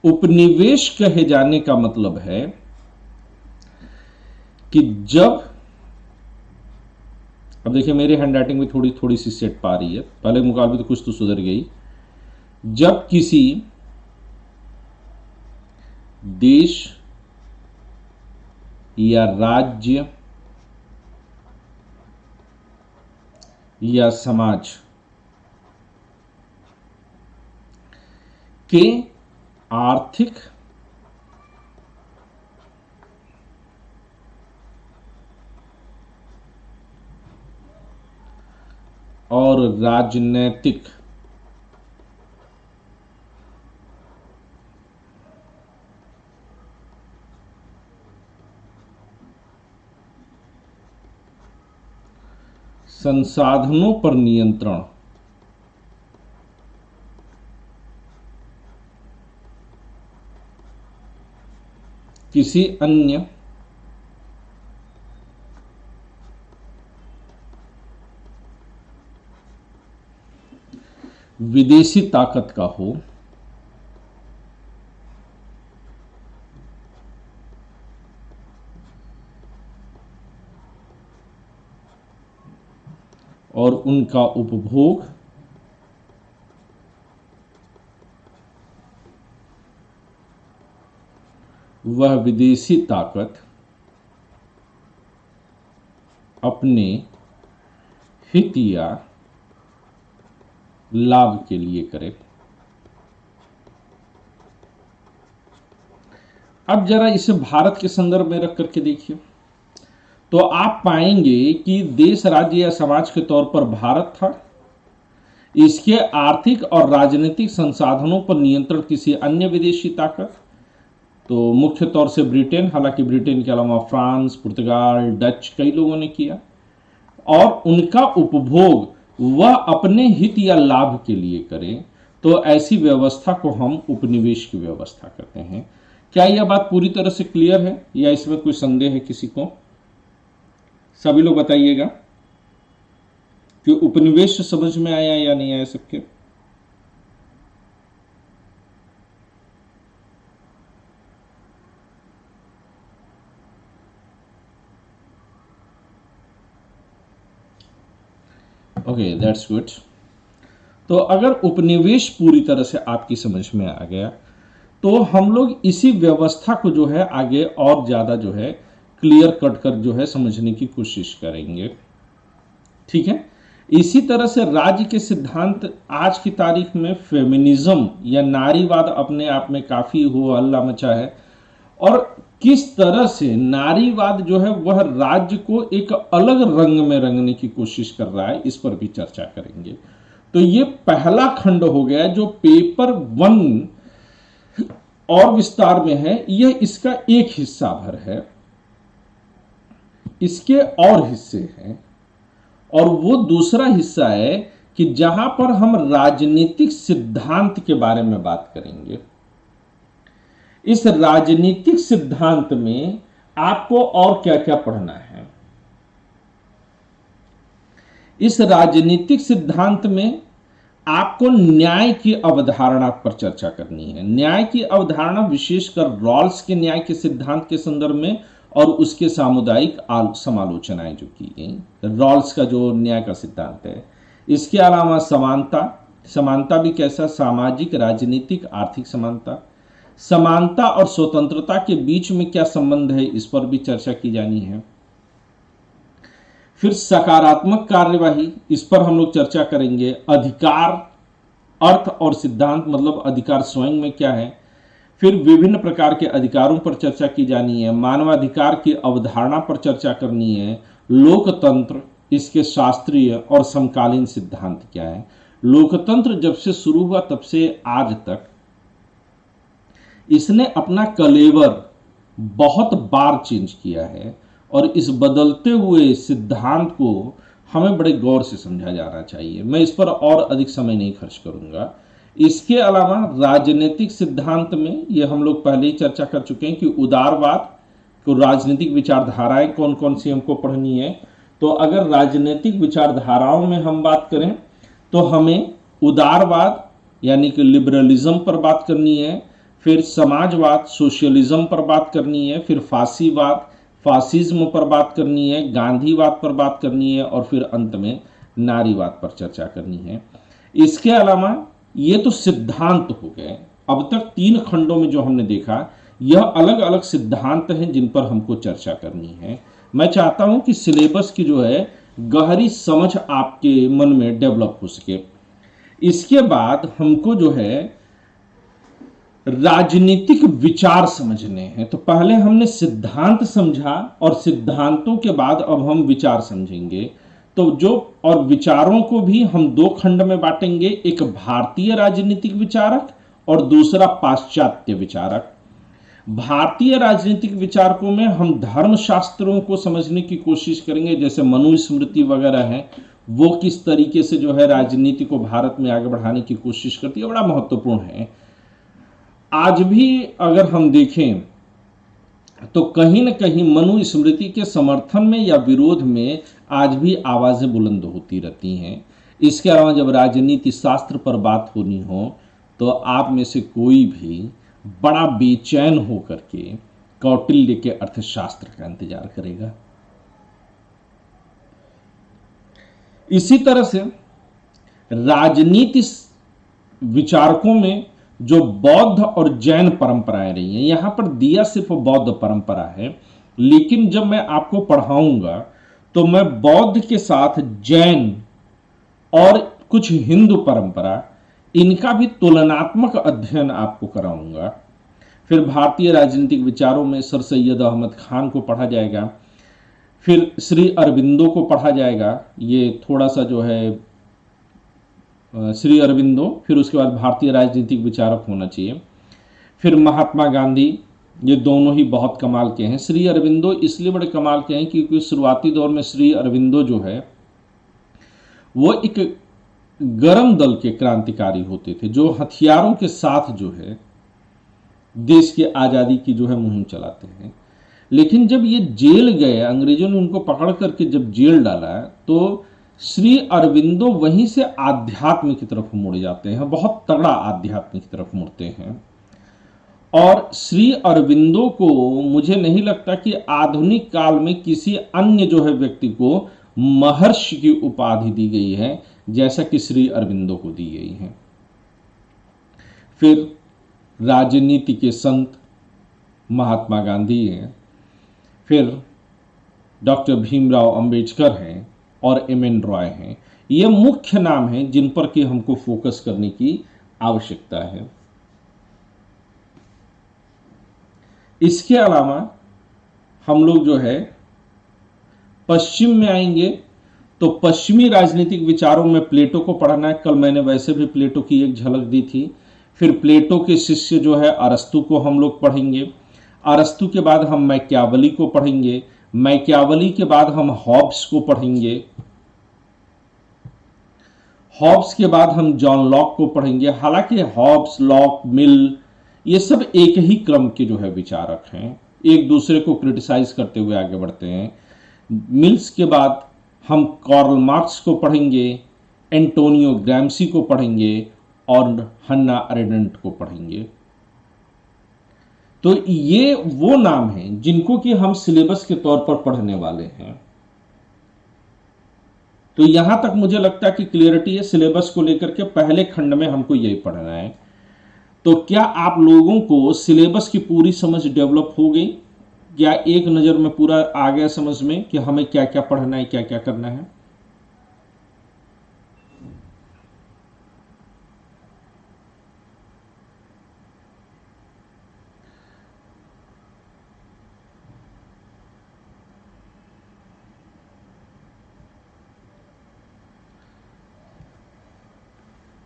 उपनिवेश कहे जाने का मतलब है कि जब, अब देखिए मेरी हैंडराइटिंग भी थोड़ी थोड़ी सी सेट पा रही है, पहले के मुकाबले तो कुछ तो सुधर गई। जब किसी देश या राज्य या समाज के आर्थिक और राजनैतिक संसाधनों पर नियंत्रण किसी अन्य विदेशी ताकत का हो, और उनका उपभोग वह विदेशी ताकत अपने हित या लाभ के लिए करे। अब जरा इसे भारत के संदर्भ में रख करके देखिए, तो आप पाएंगे कि देश, राज्य या समाज के तौर पर भारत था। इसके आर्थिक और राजनीतिक संसाधनों पर नियंत्रण किसी अन्य विदेशी ताकत, तो मुख्य तौर से ब्रिटेन, हालांकि ब्रिटेन के अलावा फ्रांस, पुर्तगाल, डच कई लोगों ने किया, और उनका उपभोग वह अपने हित या लाभ के लिए करें, तो ऐसी व्यवस्था को हम उपनिवेश की व्यवस्था कहते हैं। क्या यह बात पूरी तरह से क्लियर है या इसमें कोई संदेह है किसी को? सभी लोग बताइएगा कि उपनिवेश समझ में आया या नहीं आया सबके? Okay, that's good. तो अगर उपनिवेश पूरी तरह से आपकी समझ में आ गया तो हम लोग इसी व्यवस्था को जो है आगे और ज्यादा जो है क्लियर कट कर जो है समझने की कोशिश करेंगे। ठीक है, इसी तरह से राज्य के सिद्धांत आज की तारीख में फेमिनिज्म या नारीवाद अपने आप में काफी हो हल्ला मचा है, और किस तरह से नारीवाद जो है वह राज्य को एक अलग रंग में रंगने की कोशिश कर रहा है, इस पर भी चर्चा करेंगे। तो ये पहला खंड हो गया जो पेपर 1 और विस्तार में है, यह इसका एक हिस्सा भर है। इसके और हिस्से हैं, और वो दूसरा हिस्सा है कि जहां पर हम राजनीतिक सिद्धांत के बारे में बात करेंगे। इस राजनीतिक सिद्धांत में आपको और क्या क्या पढ़ना है? इस राजनीतिक सिद्धांत में आपको न्याय की अवधारणा पर चर्चा करनी है। न्याय की अवधारणा विशेषकर रॉल्स के न्याय के सिद्धांत के संदर्भ में और उसके सामुदायिक समालोचनाएं जो की गई, रॉल्स का जो न्याय का सिद्धांत है। इसके अलावा समानता भी कैसा, सामाजिक, राजनीतिक, आर्थिक समानता और स्वतंत्रता के बीच में क्या संबंध है, इस पर भी चर्चा की जानी है। फिर सकारात्मक कार्यवाही, इस पर हम लोग चर्चा करेंगे। अधिकार, अर्थ और सिद्धांत, मतलब अधिकार स्वयं में क्या है। फिर विभिन्न प्रकार के अधिकारों पर चर्चा की जानी है। मानवाधिकार की अवधारणा पर चर्चा करनी है। लोकतंत्र, इसके शास्त्रीय और समकालीन सिद्धांत क्या है। लोकतंत्र जब से शुरू हुआ तब से आज तक इसने अपना कलेवर बहुत बार चेंज किया है और इस बदलते हुए सिद्धांत को हमें बड़े गौर से समझा जाना चाहिए। मैं इस पर और अधिक समय नहीं खर्च करूंगा। इसके अलावा राजनीतिक सिद्धांत में ये हम लोग पहले ही चर्चा कर चुके हैं कि उदारवाद को राजनीतिक विचारधाराएं कौन कौन सी हमको पढ़नी है। तो अगर राजनीतिक विचारधाराओं में हम बात करें तो हमें उदारवाद यानी कि लिबरलिज्म पर बात करनी है। फिर समाजवाद, सोशलिज्म पर बात करनी है। फिर फासीवाद, फासिज्म पर बात करनी है। गांधीवाद पर बात करनी है और फिर अंत में नारीवाद पर चर्चा करनी है। इसके अलावा ये तो सिद्धांत हो गए। अब तक 3 खंडों में जो हमने देखा, यह अलग अलग सिद्धांत हैं जिन पर हमको चर्चा करनी है। मैं चाहता हूं कि सिलेबस की जो है गहरी समझ आपके मन में डेवलप हो सके। इसके बाद हमको जो है राजनीतिक विचार समझने हैं। तो पहले हमने सिद्धांत समझा और सिद्धांतों के बाद अब हम विचार समझेंगे। तो जो और विचारों को भी हम 2 खंड में बांटेंगे, एक भारतीय राजनीतिक विचारक और दूसरा पाश्चात्य विचारक। भारतीय राजनीतिक विचारकों में हम धर्मशास्त्रों को समझने की कोशिश करेंगे, जैसे मनुस्मृति वगैरह है, वो किस तरीके से जो है राजनीति को भारत में आगे बढ़ाने की कोशिश करती है, बड़ा महत्वपूर्ण है। आज भी अगर हम देखें तो कहीं न कहीं मनुस्मृति के समर्थन में या विरोध में आज भी आवाजें बुलंद होती रहती हैं। इसके अलावा जब राजनीति शास्त्र पर बात होनी हो तो आप में से कोई भी बड़ा बेचैन होकर के कौटिल्य के अर्थशास्त्र का इंतजार करेगा। इसी तरह से राजनीति विचारकों में जो बौद्ध और जैन परंपराएं रही हैं, यहां पर दिया सिर्फ बौद्ध परंपरा है, लेकिन जब मैं आपको पढ़ाऊंगा तो मैं बौद्ध के साथ जैन और कुछ हिंदू परंपरा, इनका भी तुलनात्मक अध्ययन आपको कराऊंगा। फिर भारतीय राजनीतिक विचारों में सर सैयद अहमद खान को पढ़ा जाएगा। फिर श्री अरविंदो को पढ़ा जाएगा। ये थोड़ा सा जो है श्री अरविंदो, फिर उसके बाद भारतीय राजनीतिक विचारक होना चाहिए। फिर महात्मा गांधी, ये दोनों ही बहुत कमाल के हैं। श्री अरविंदो इसलिए बड़े कमाल के हैं क्योंकि शुरुआती दौर में श्री अरविंदो जो है वो एक गरम दल के क्रांतिकारी होते थे, जो हथियारों के साथ जो है देश की आज़ादी की जो है मुहिम चलाते हैं। लेकिन जब ये जेल गए, अंग्रेजों ने उनको पकड़ करके जब जेल डाला, तो श्री अरविंदो वहीं से आध्यात्म की तरफ मुड़ जाते हैं, बहुत तगड़ा आध्यात्म की तरफ मुड़ते हैं। और श्री अरविंदो को मुझे नहीं लगता कि आधुनिक काल में किसी अन्य जो है व्यक्ति को महर्षि की उपाधि दी गई है जैसा कि श्री अरविंदो को दी गई है। फिर राजनीति के संत महात्मा गांधी हैं। फिर डॉक्टर भीमराव अंबेडकर हैं और एम.एन. रॉय हैं। ये मुख्य नाम हैं जिन पर कि हमको फोकस करने की आवश्यकता है। इसके अलावा हम लोग जो है पश्चिम में आएंगे तो पश्चिमी राजनीतिक विचारों में प्लेटो को पढ़ना है। कल मैंने वैसे भी प्लेटो की एक झलक दी थी। फिर प्लेटो के शिष्य जो है अरस्तु को हम लोग पढ़ेंगे। अरस्तु के बाद हम मैकियावली को पढ़ेंगे। मैकियावली के बाद हम हॉब्स को पढ़ेंगे। हॉब्स के बाद हम जॉन लॉक को पढ़ेंगे। हालांकि हॉब्स, लॉक, मिल, ये सब एक ही क्रम के जो है विचारक हैं, एक दूसरे को क्रिटिसाइज करते हुए आगे बढ़ते हैं। मिल्स के बाद हम कार्ल मार्क्स को पढ़ेंगे, एंटोनियो ग्रैम्सी को पढ़ेंगे और हन्ना अरेंडेंट को पढ़ेंगे। तो ये वो नाम हैं जिनको कि हम सिलेबस के तौर पर पढ़ने वाले हैं। तो यहां तक मुझे लगता है कि क्लियरिटी है सिलेबस को लेकर के। पहले खंड में हमको यही पढ़ना है। तो क्या आप लोगों को सिलेबस की पूरी समझ डेवलप हो गई? क्या एक नजर में पूरा आ गया समझ में कि हमें क्या क्या पढ़ना है, क्या क्या करना है?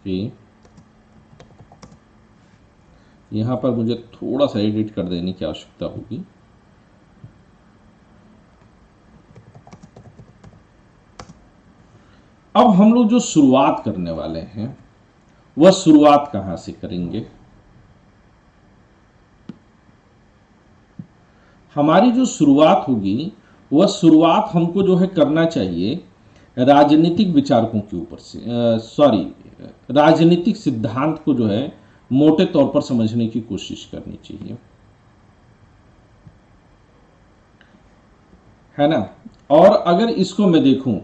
कि यहां पर मुझे थोड़ा सा एडिट कर देने की आवश्यकता होगी। अब हम लोग जो शुरुआत करने वाले हैं वह शुरुआत कहां से करेंगे? हमारी जो शुरुआत होगी वह शुरुआत हमको जो है करना चाहिए राजनीतिक विचारकों के ऊपर से, राजनीतिक सिद्धांत को जो है मोटे तौर पर समझने की कोशिश करनी चाहिए, है ना। और अगर इसको मैं देखूं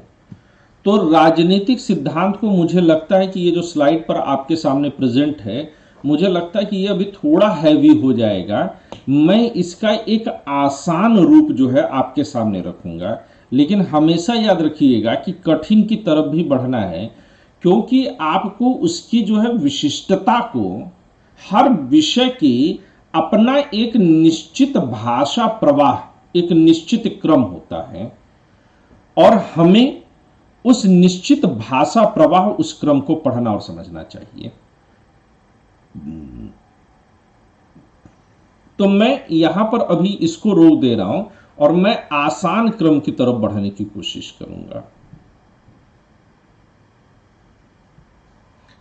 तो राजनीतिक सिद्धांत को मुझे लगता है कि ये जो स्लाइड पर आपके सामने प्रेजेंट है, मुझे लगता है कि ये अभी थोड़ा हैवी हो जाएगा। मैं इसका एक आसान रूप जो है आपके सामने रखूंगा, लेकिन हमेशा याद रखिएगा कि कठिन की तरफ भी बढ़ना है, क्योंकि आपको उसकी जो है विशिष्टता को, हर विषय की अपना एक निश्चित भाषा प्रवाह, एक निश्चित क्रम होता है और हमें उस निश्चित भाषा प्रवाह, उस क्रम को पढ़ना और समझना चाहिए। तो मैं यहां पर अभी इसको रोक दे रहा हूं और मैं आसान क्रम की तरफ बढ़ने की कोशिश करूंगा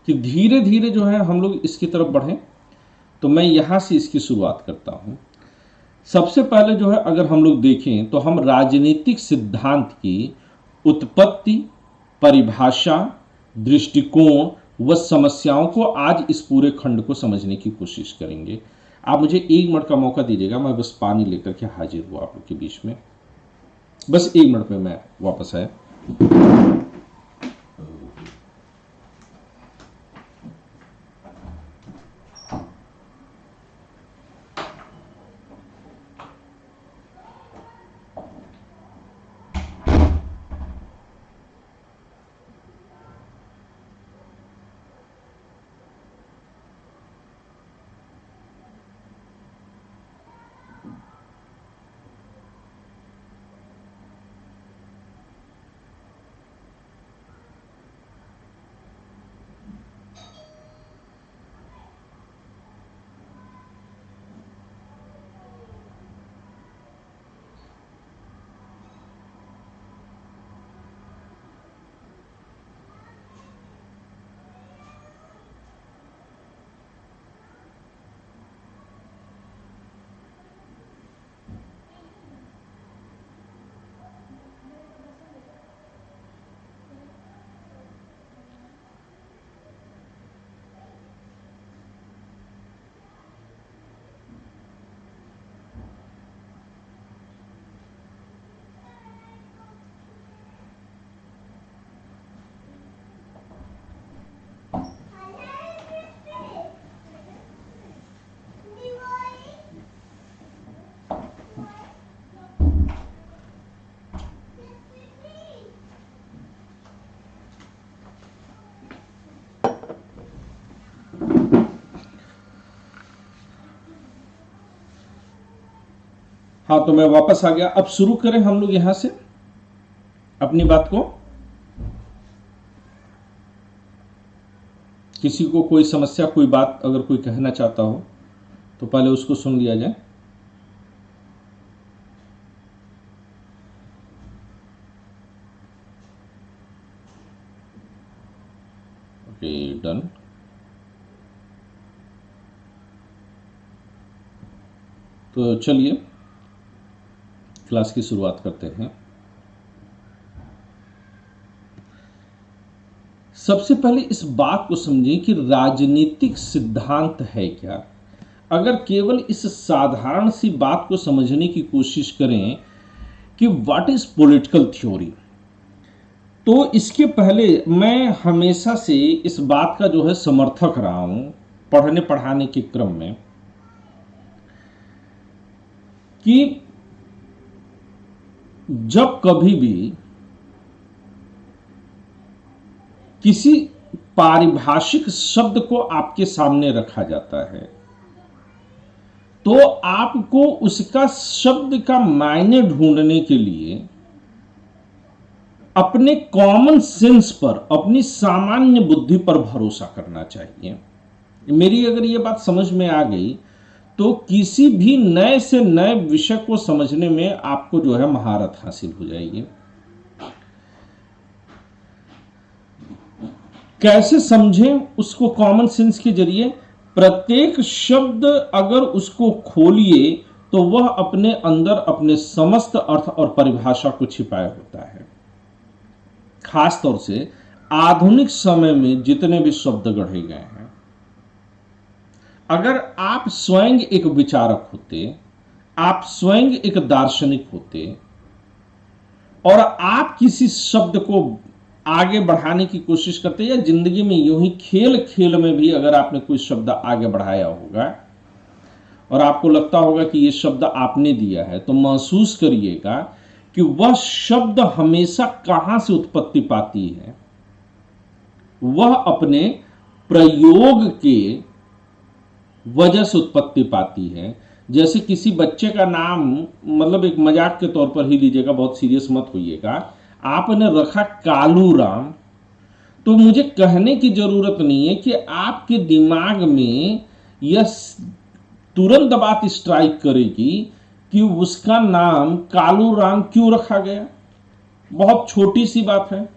कि धीरे धीरे जो है हम लोग इसकी तरफ बढ़ें। तो मैं यहां से इसकी शुरुआत करता हूं। सबसे पहले जो है अगर हम लोग देखें तो हम राजनीतिक सिद्धांत की उत्पत्ति, परिभाषा, दृष्टिकोण व समस्याओं को आज इस पूरे खंड को समझने की कोशिश करेंगे। आप मुझे 1 मिनट का मौका दीजिएगा, मैं बस पानी लेकर के हाजिर हुआ आप लोग के बीच में। बस 1 मिनट में मैं वापस आया। हाँ, तो मैं वापस आ गया। अब शुरू करें हम लोग यहां से अपनी बात को। किसी को कोई समस्या, कोई बात अगर कोई कहना चाहता हो तो पहले उसको सुन लिया जाए। Okay, done. तो चलिए क्लास की शुरुआत करते हैं। सबसे पहले इस बात को समझें कि राजनीतिक सिद्धांत है क्या। अगर केवल इस साधारण सी बात को समझने की कोशिश करें कि व्हाट इज पॉलिटिकल थ्योरी, तो इसके पहले मैं हमेशा से इस बात का जो है समर्थक रहा हूं पढ़ने पढ़ाने के क्रम में कि जब कभी भी किसी पारिभाषिक शब्द को आपके सामने रखा जाता है तो आपको उसका शब्द का मायने ढूंढने के लिए अपने कॉमन सेंस पर, अपनी सामान्य बुद्धि पर भरोसा करना चाहिए। मेरी अगर ये बात समझ में आ गई तो किसी भी नए से नए विषय को समझने में आपको जो है महारत हासिल हो जाएगी। कैसे समझें उसको? कॉमन सेंस के जरिए। प्रत्येक शब्द अगर उसको खोलिए तो वह अपने अंदर अपने समस्त अर्थ और परिभाषा को छिपाए होता है। खास तौर से आधुनिक समय में जितने भी शब्द गढ़े गए हैं, अगर आप स्वयं एक विचारक होते, आप स्वयं एक दार्शनिक होते और आप किसी शब्द को आगे बढ़ाने की कोशिश करते, या जिंदगी में यूं ही खेल खेल में भी अगर आपने कोई शब्द आगे बढ़ाया होगा और आपको लगता होगा कि यह शब्द आपने दिया है, तो महसूस करिएगा कि वह शब्द हमेशा कहां से उत्पत्ति पाती है। वह अपने प्रयोग के वजह से उत्पत्ति पाती है। जैसे किसी बच्चे का नाम, मतलब एक मजाक के तौर पर ही लीजिएगा, बहुत सीरियस मत होइएगा, आपने रखा कालू राम, तो मुझे कहने की जरूरत नहीं है कि आपके दिमाग में यह तुरंत बात स्ट्राइक करेगी कि उसका नाम कालू राम क्यों रखा गया। बहुत छोटी सी बात है।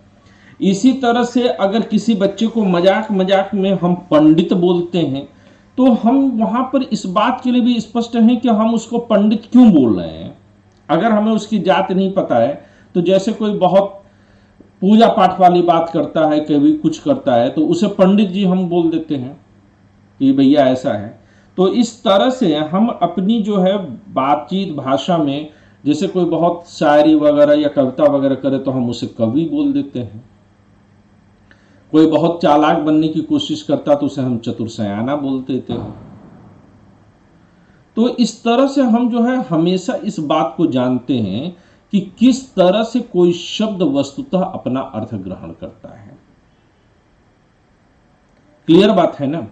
इसी तरह से अगर किसी बच्चे को मजाक मजाक में हम पंडित बोलते हैं तो हम वहां पर इस बात के लिए भी स्पष्ट हैं कि हम उसको पंडित क्यों बोल रहे हैं। अगर हमें उसकी जात नहीं पता है, तो जैसे कोई बहुत पूजा पाठ वाली बात करता है, कभी कुछ करता है, तो उसे पंडित जी हम बोल देते हैं कि भैया ऐसा है। तो इस तरह से हम अपनी जो है बातचीत भाषा में, जैसे कोई बहुत शायरी वगैरह या कविता वगैरह करे तो हम उसे कवि बोल देते हैं। कोई बहुत चालाक बनने की कोशिश करता तो उसे हम चतुर सयाना बोल देते हैं। तो इस तरह से हम जो है हमेशा इस बात को जानते हैं कि किस तरह से कोई शब्द वस्तुतः अपना अर्थ ग्रहण करता है। क्लियर बात है ना?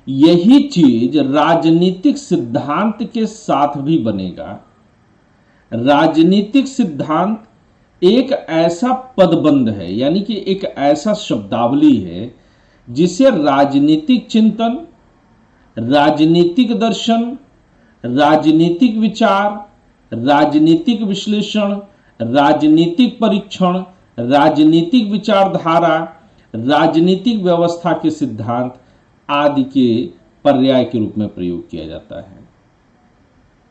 यही चीज राजनीतिक सिद्धांत के साथ भी बनेगा। राजनीतिक सिद्धांत एक ऐसा पदबंध है, यानी कि एक ऐसा शब्दावली है जिसे राजनीतिक चिंतन, राजनीतिक दर्शन, राजनीतिक विचार, राजनीतिक विश्लेषण, राजनीतिक परीक्षण, राजनीतिक विचारधारा, राजनीतिक व्यवस्था के सिद्धांत आदि के पर्याय के रूप में प्रयोग किया जाता है।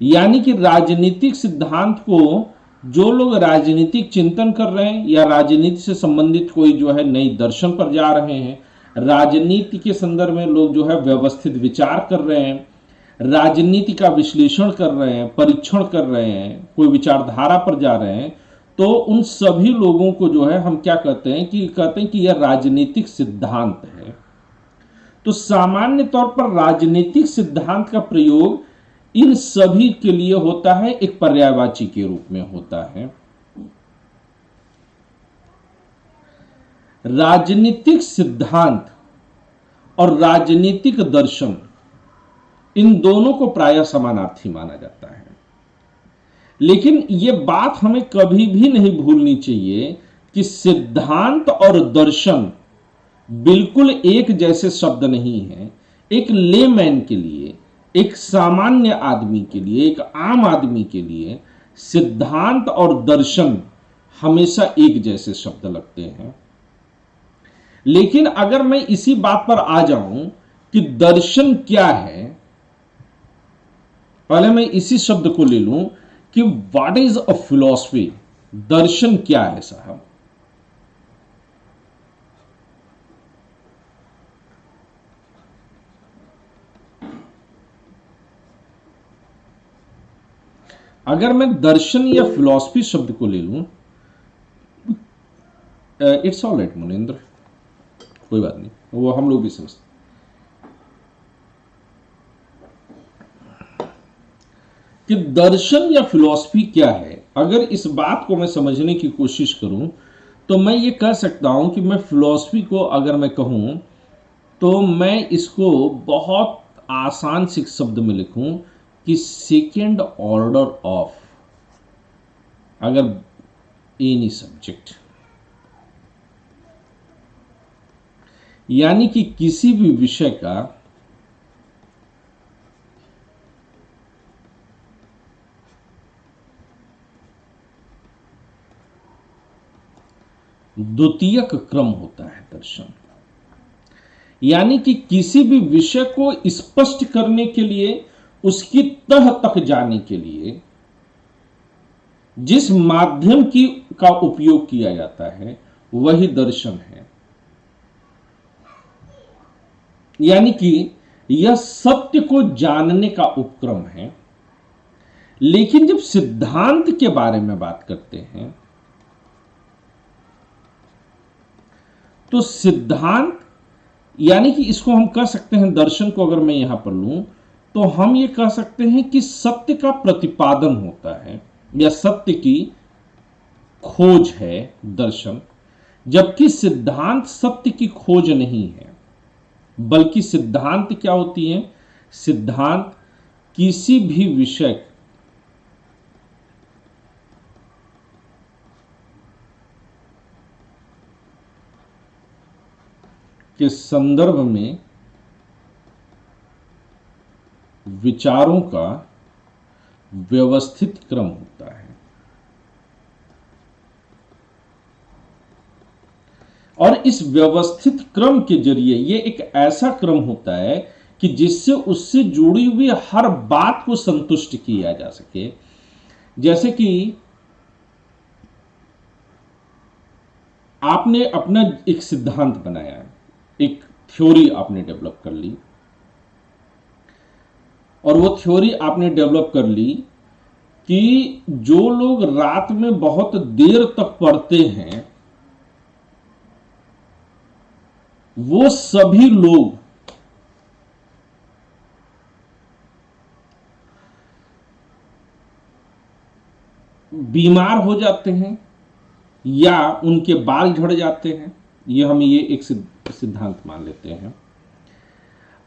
यानी कि राजनीतिक सिद्धांत को जो लोग राजनीतिक चिंतन कर रहे हैं या राजनीति से संबंधित कोई जो है नई दर्शन पर जा रहे हैं, राजनीति के संदर्भ में लोग जो है व्यवस्थित विचार कर रहे हैं, राजनीति का विश्लेषण कर रहे हैं, परीक्षण कर रहे हैं, कोई विचारधारा पर जा रहे हैं, तो उन सभी लोगों को जो है हम क्या कहते हैं कि यह राजनीतिक सिद्धांत है। तो सामान्य तौर पर राजनीतिक सिद्धांत का प्रयोग इन सभी के लिए होता है, एक पर्यायवाची के रूप में होता है। राजनीतिक सिद्धांत और राजनीतिक दर्शन, इन दोनों को प्रायः समानार्थी माना जाता है। लेकिन यह बात हमें कभी भी नहीं भूलनी चाहिए कि सिद्धांत और दर्शन बिल्कुल एक जैसे शब्द नहीं है। एक लेमैन के लिए, एक सामान्य आदमी के लिए, एक आम आदमी के लिए सिद्धांत और दर्शन हमेशा एक जैसे शब्द लगते हैं। लेकिन अगर मैं इसी बात पर आ जाऊं कि दर्शन क्या है, पहले मैं इसी शब्द को ले लूं कि व्हाट इज अ फिलॉसफी। दर्शन क्या है साहब? अगर मैं दर्शन या फिलॉसफी शब्द को ले लूं, इट्स ऑल राइट मुनेंद्र, कोई बात नहीं, वो हम लोग भी समझते। कि दर्शन या फिलॉसफी क्या है, अगर इस बात को मैं समझने की कोशिश करूं तो मैं ये कह सकता हूं कि मैं फिलॉसफी को अगर मैं कहूं तो मैं इसको बहुत आसान से शब्द में लिखूं कि सेकेंड ऑर्डर ऑफ अगर एनी सब्जेक्ट, यानी कि किसी भी विषय का द्वितीयक क्रम होता है दर्शन। यानी कि किसी भी विषय को स्पष्ट करने के लिए, उसकी तह तक जाने के लिए जिस माध्यम की का उपयोग किया जाता है वही दर्शन है। यानी कि यह सत्य को जानने का उपक्रम है। लेकिन जब सिद्धांत के बारे में बात करते हैं तो सिद्धांत, यानी कि इसको हम कह सकते हैं, दर्शन को अगर मैं यहां पर लूं तो हम ये कह सकते हैं कि सत्य का प्रतिपादन होता है या सत्य की खोज है दर्शन। जबकि सिद्धांत सत्य की खोज नहीं है, बल्कि सिद्धांत क्या होती है? सिद्धांत किसी भी विषय के संदर्भ में विचारों का व्यवस्थित क्रम होता है। और इस व्यवस्थित क्रम के जरिए ये एक ऐसा क्रम होता है कि जिससे उससे जुड़ी हुई हर बात को संतुष्ट किया जा सके। जैसे कि आपने अपना एक सिद्धांत बनाया, एक थ्योरी आपने डेवलप कर ली, और वो थ्योरी आपने डेवलप कर ली कि जो लोग रात में बहुत देर तक पढ़ते हैं वो सभी लोग बीमार हो जाते हैं या उनके बाल झड़ जाते हैं। हम ये एक सिद्धांत मान लेते हैं।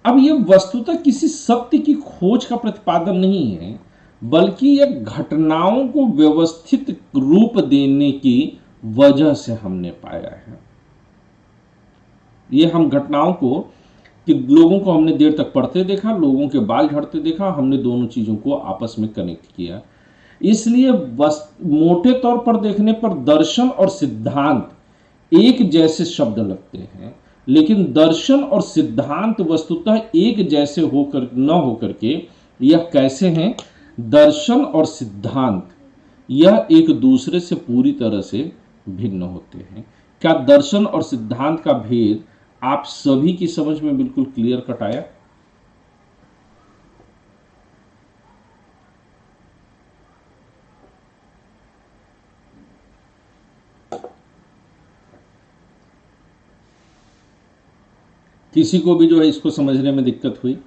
अब ये वस्तुतः किसी सत्य की खोज का प्रतिपादन नहीं है, बल्कि यह घटनाओं को व्यवस्थित रूप देने की वजह से हमने पाया है। ये हम घटनाओं को, कि लोगों को हमने देर तक पढ़ते देखा, लोगों के बाल झड़ते देखा, हमने दोनों चीजों को आपस में कनेक्ट किया। इसलिए मोटे तौर पर देखने पर दर्शन और सिद्धांत एक जैसे शब्द लगते हैं, लेकिन दर्शन और सिद्धांत वस्तुतः एक जैसे होकर न होकर के यह कैसे हैं? दर्शन और सिद्धांत यह एक दूसरे से पूरी तरह से भिन्न होते हैं। क्या दर्शन और सिद्धांत का भेद आप सभी की समझ में बिल्कुल क्लियर कट आया? किसी को भी जो है इसको समझने में दिक्कत हुई?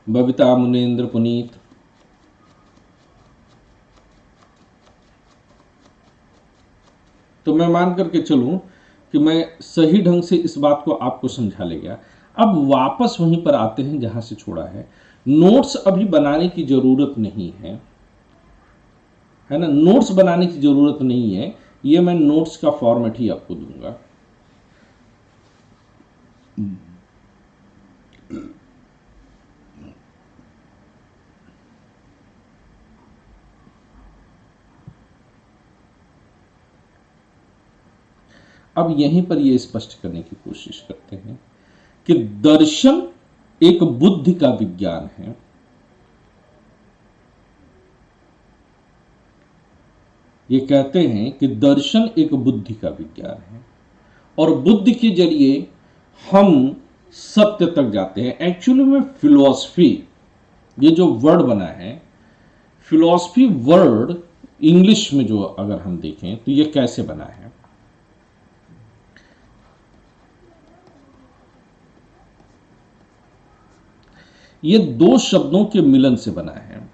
बबीता, मुनेंद्र, पुनीत? तो मैं मान करके चलूं कि मैं सही ढंग से इस बात को आपको समझा ले गया। अब वापस वहीं पर आते हैं जहां से छोड़ा है। नोट्स अभी बनाने की जरूरत नहीं है ना? नोट्स बनाने की जरूरत नहीं है। ये मैं नोट्स का फॉर्मेट ही आपको दूंगा। अब यहीं पर यह स्पष्ट करने की कोशिश करते हैं कि दर्शन एक बुद्धि का विज्ञान है। ये कहते हैं कि दर्शन एक बुद्धि का विज्ञान है और बुद्धि के जरिए हम सत्य तक जाते हैं। एक्चुअली में फिलॉसफी, ये जो वर्ड बना है, फिलॉसफी वर्ड इंग्लिश में जो अगर हम देखें तो ये कैसे बना है? ये दो शब्दों के मिलन से बना है,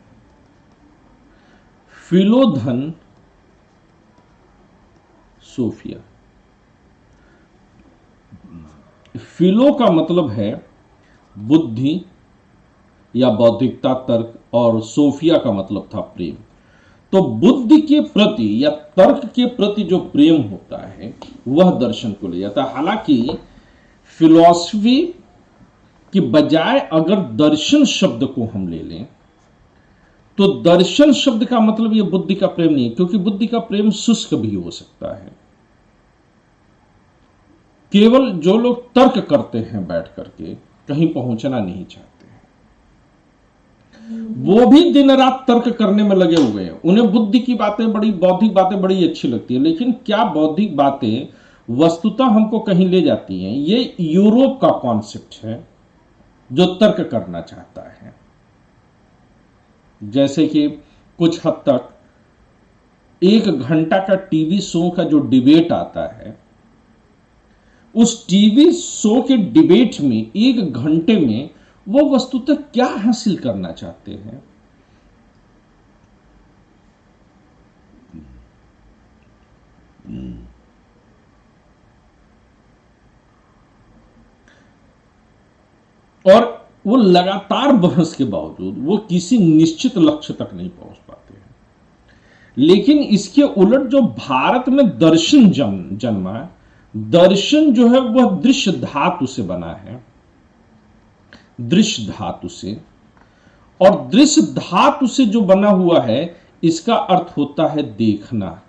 फिलोधन सोफिया। फिलो का मतलब है बुद्धि या बौद्धिकता, तर्क, और सोफिया का मतलब था प्रेम। तो बुद्धि के प्रति या तर्क के प्रति जो प्रेम होता है वह दर्शन को ले जाता है। हालांकि फिलॉसफी की बजाय अगर दर्शन शब्द को हम ले लें तो दर्शन शब्द का मतलब यह बुद्धि का प्रेम नहीं है, क्योंकि बुद्धि का प्रेम शुष्क भी हो सकता है। केवल जो लोग तर्क करते हैं बैठ करके, कहीं पहुंचना नहीं चाहते हैं, वो भी दिन रात तर्क करने में लगे हुए हैं। उन्हें बुद्धि की बातें, बड़ी बौद्धिक बातें बड़ी अच्छी लगती है, लेकिन क्या बौद्धिक बातें वस्तुतः हमको कहीं ले जाती हैं? ये यूरोप का कॉन्सेप्ट है जो तर्क करना चाहता है। जैसे कि कुछ हद तक 1 घंटा का टीवी शो का जो डिबेट आता है, उस टीवी शो के डिबेट में 1 घंटे में वो वस्तुतः क्या हासिल करना चाहते हैं? और वो लगातार बहस के बावजूद वो किसी निश्चित लक्ष्य तक नहीं पहुंच पाते हैं। लेकिन इसके उलट जो भारत में दर्शन जन्मा, दर्शन जो है वह दृश्य धातु से बना है, दृश्य धातु से। और दृश्य धातु से जो बना हुआ है इसका अर्थ होता है देखना,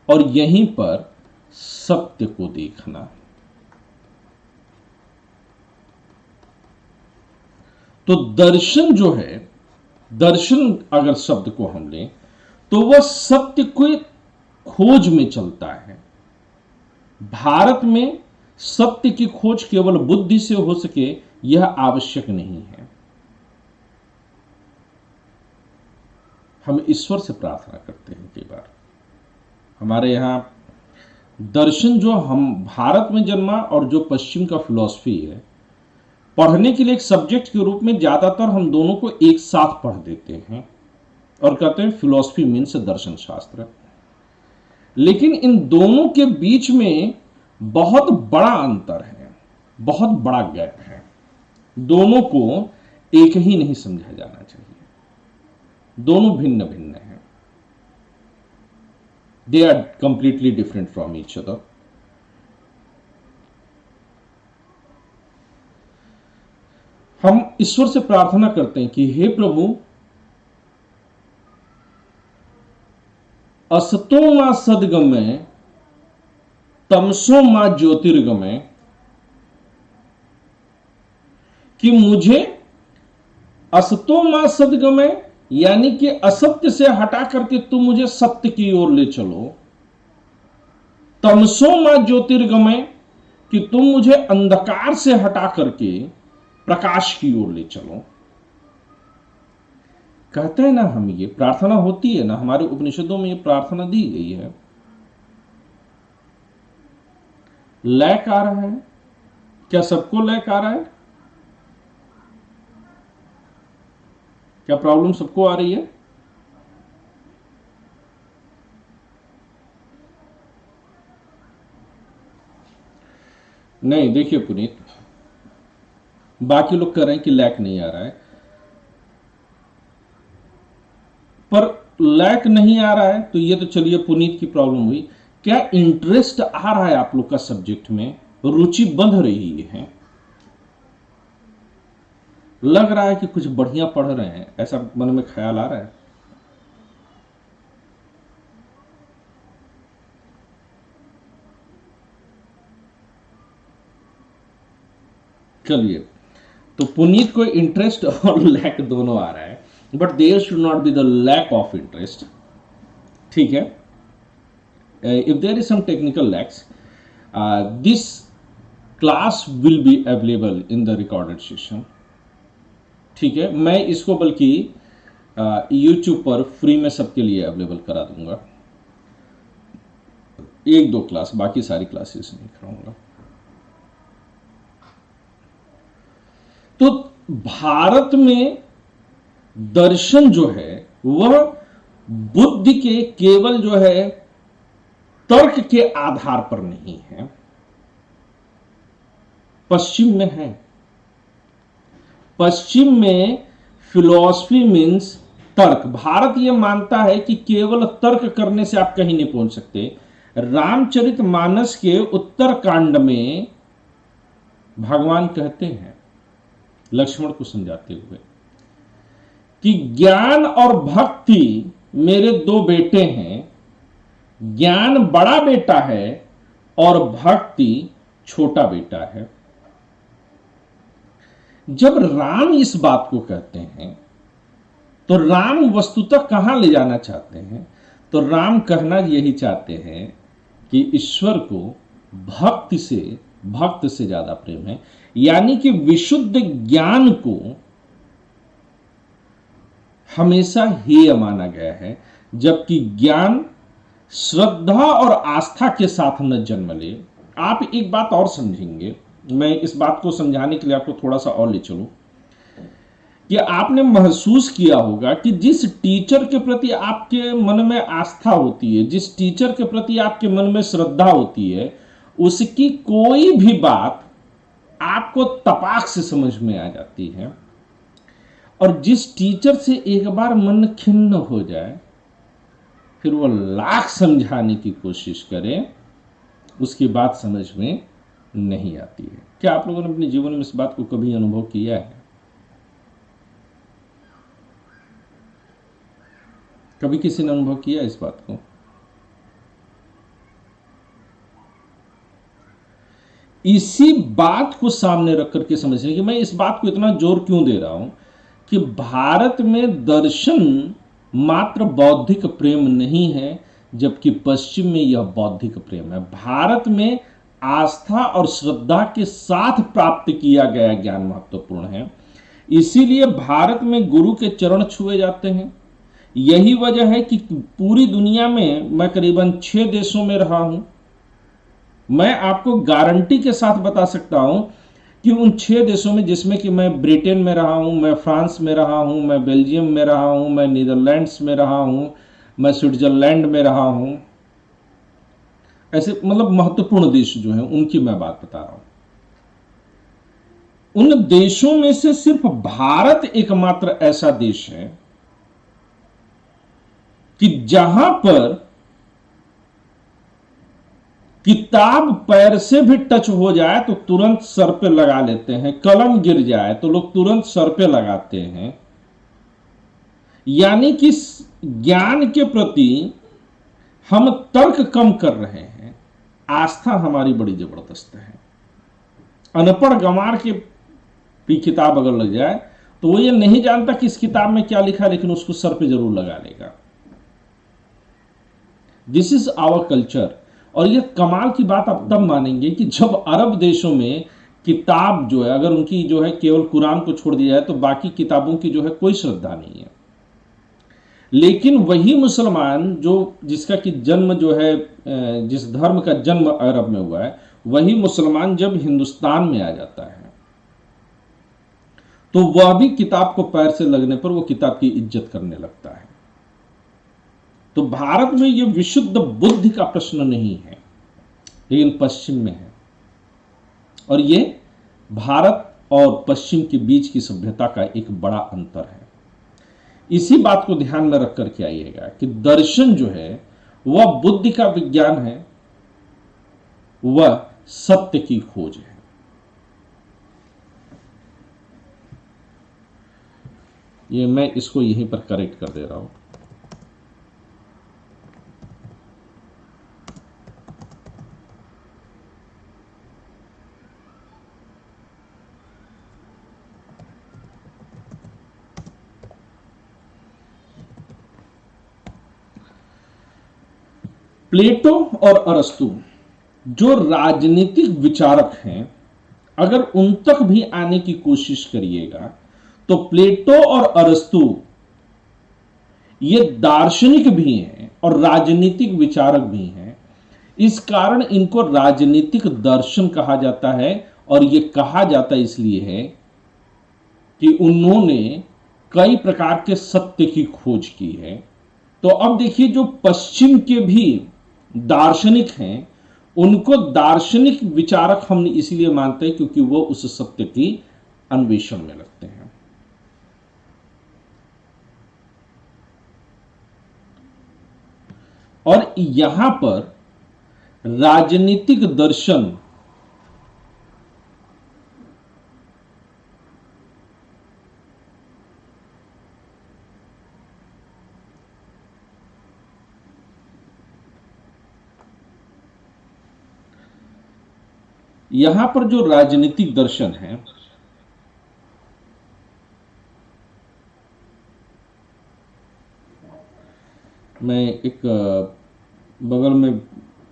और यहीं पर सत्य को देखना। तो दर्शन जो है, दर्शन अगर शब्द को हम लें तो वह सत्य को खोज में चलता है। भारत में सत्य की खोज केवल बुद्धि से हो सके यह आवश्यक नहीं है। हम ईश्वर से प्रार्थना करते हैं कई बार। हमारे यहां दर्शन जो हम भारत में जन्मा और जो पश्चिम का फिलॉसफी है, पढ़ने के लिए एक सब्जेक्ट के रूप में ज्यादातर हम दोनों को एक साथ पढ़ देते हैं और कहते हैं फिलॉसफी मीन्स दर्शन शास्त्र। लेकिन इन दोनों के बीच में बहुत बड़ा अंतर है, बहुत बड़ा गैप है। दोनों को एक ही नहीं समझा जाना चाहिए, दोनों भिन्न भिन्न हैं। They are completely different from each other. हम ईश्वर से प्रार्थना करते हैं कि हे प्रभु, असतो मां सदगमय तमसो मां ज्योतिर्गमय, कि मुझे असतो मां सदगमय यानी कि असत्य से हटा करके तुम मुझे सत्य की ओर ले चलो, तमसो मां ज्योतिर्गमय कि तुम मुझे अंधकार से हटा करके प्रकाश की ओर ले चलो। कहते हैं ना, हम ये प्रार्थना होती है ना, हमारे उपनिषदों में ये प्रार्थना दी गई है। लैक आ रहा है क्या? सबको लैक आ रहा है क्या? प्रॉब्लम सबको आ रही है? नहीं, देखिए पुनीत, बाकी लोग कह रहे हैं कि लैक नहीं आ रहा है, पर लैक नहीं आ रहा है तो ये तो चलिए पुनीत की प्रॉब्लम हुई। क्या इंटरेस्ट आ रहा है आप लोग का सब्जेक्ट में? रुचि बंध रही है? लग रहा है कि कुछ बढ़िया पढ़ रहे हैं, ऐसा मन में ख्याल आ रहा है? चलिए, तो पुनीत को इंटरेस्ट और लैक दोनों आ रहा है, but there should not be the lack of interest. ठीक है, if there is some technical lags, this class will be available in the recorded session. ठीक है, मैं इसको बल्कि यूट्यूब पर फ्री में सबके लिए अवेलेबल करा दूंगा। 1-2 क्लास, बाकी सारी क्लासेस नहीं कराऊंगा। तो भारत में दर्शन जो है वह बुद्धि के केवल जो है तर्क के आधार पर नहीं है, पश्चिम में है। पश्चिम में फिलॉसफी मीन्स तर्क। भारत यह मानता है कि केवल तर्क करने से आप कहीं नहीं पहुंच सकते। रामचरितमानस के उत्तरकांड में भगवान कहते हैं लक्ष्मण को समझाते हुए कि ज्ञान और भक्ति मेरे 2 बेटे हैं, ज्ञान बड़ा बेटा है और भक्ति छोटा बेटा है। जब राम इस बात को कहते हैं तो राम वस्तुतः कहां ले जाना चाहते हैं? तो राम कहना यही चाहते हैं कि ईश्वर को भक्त से ज्यादा प्रेम है, यानी कि विशुद्ध ज्ञान को हमेशा हेय माना गया है, जबकि ज्ञान श्रद्धा और आस्था के साथ न जन्म ले। आप एक बात और समझेंगे, मैं इस बात को समझाने के लिए आपको थोड़ा सा और ले चलूं कि आपने महसूस किया होगा कि जिस टीचर के प्रति आपके मन में आस्था होती है, जिस टीचर के प्रति आपके मन में श्रद्धा होती है, उसकी कोई भी बात आपको तपाक से समझ में आ जाती है। और जिस टीचर से एक बार मन खिन्न हो जाए, फिर वो लाख समझाने की कोशिश करे, उसकी बात समझ में नहीं आती है। क्या आप लोगों ने अपने जीवन में इस बात को कभी अनुभव किया है? कभी किसी ने अनुभव किया इस बात को? इसी बात को सामने रख करके समझने कि मैं इस बात को इतना जोर क्यों दे रहा हूं कि भारत में दर्शन मात्र बौद्धिक प्रेम नहीं है, जबकि पश्चिम में यह बौद्धिक प्रेम है। भारत में आस्था और श्रद्धा के साथ प्राप्त किया गया ज्ञान महत्वपूर्ण है। इसीलिए भारत में गुरु के चरण छुए जाते हैं। यही वजह है कि पूरी दुनिया में मैं करीबन 6 देशों में रहा हूं। मैं आपको गारंटी के साथ बता सकता हूं कि उन 6 देशों में, जिसमें कि मैं ब्रिटेन में रहा हूं, मैं फ्रांस में रहा हूं, मैं बेल्जियम में रहा हूं, मैं नीदरलैंड्स में रहा हूं, मैं स्विट्जरलैंड में रहा हूं, ऐसे मतलब महत्वपूर्ण देश जो हैं उनकी मैं बात बता रहा हूं। उन देशों में से सिर्फ भारत एकमात्र ऐसा देश है कि जहां पर किताब पैर से भी टच हो जाए तो तुरंत सर पे लगा लेते हैं, कलम गिर जाए तो लोग तुरंत सर पे लगाते हैं। यानी कि ज्ञान के प्रति हम तर्क कम कर रहे हैं, आस्था हमारी बड़ी जबरदस्त है। अनपढ़ गंवार की किताब अगर लग जाए तो वो ये नहीं जानता कि इस किताब में क्या लिखा है, लेकिन उसको सर पे जरूर लगा लेगा। This is our culture. और ये कमाल की बात आप तब मानेंगे कि जब अरब देशों में किताब जो है, अगर उनकी जो है केवल कुरान को छोड़ दिया जाए तो बाकी किताबों की जो है कोई श्रद्धा नहीं है। लेकिन वही मुसलमान जिसका कि जन्म जो है, जिस धर्म का जन्म अरब में हुआ है, वही मुसलमान जब हिंदुस्तान में आ जाता है तो वह भी किताब को पैर से लगने पर वो किताब की इज्जत करने लगता है। तो भारत में यह विशुद्ध बुद्धि का प्रश्न नहीं है, लेकिन पश्चिम में है। और ये भारत और पश्चिम के बीच की सभ्यता का एक बड़ा अंतर है। इसी बात को ध्यान में रख करके आइएगा कि दर्शन जो है वह बुद्धि का विज्ञान है, वह सत्य की खोज है। ये मैं इसको यहीं पर करेक्ट कर दे रहा हूं। प्लेटो और अरस्तु जो राजनीतिक विचारक हैं, अगर उन तक भी आने की कोशिश करिएगा तो प्लेटो और अरस्तु ये दार्शनिक भी हैं और राजनीतिक विचारक भी हैं। इस कारण इनको राजनीतिक दर्शन कहा जाता है, और ये कहा जाता इसलिए है कि उन्होंने कई प्रकार के सत्य की खोज की है। तो अब देखिए, जो पश्चिम के भी दार्शनिक हैं, उनको दार्शनिक विचारक हम इसलिए मानते हैं क्योंकि वो उस सत्य की अन्वेषण में लगते हैं। और यहां पर राजनीतिक दर्शन यहां पर जो राजनीतिक दर्शन है, मैं एक बगल में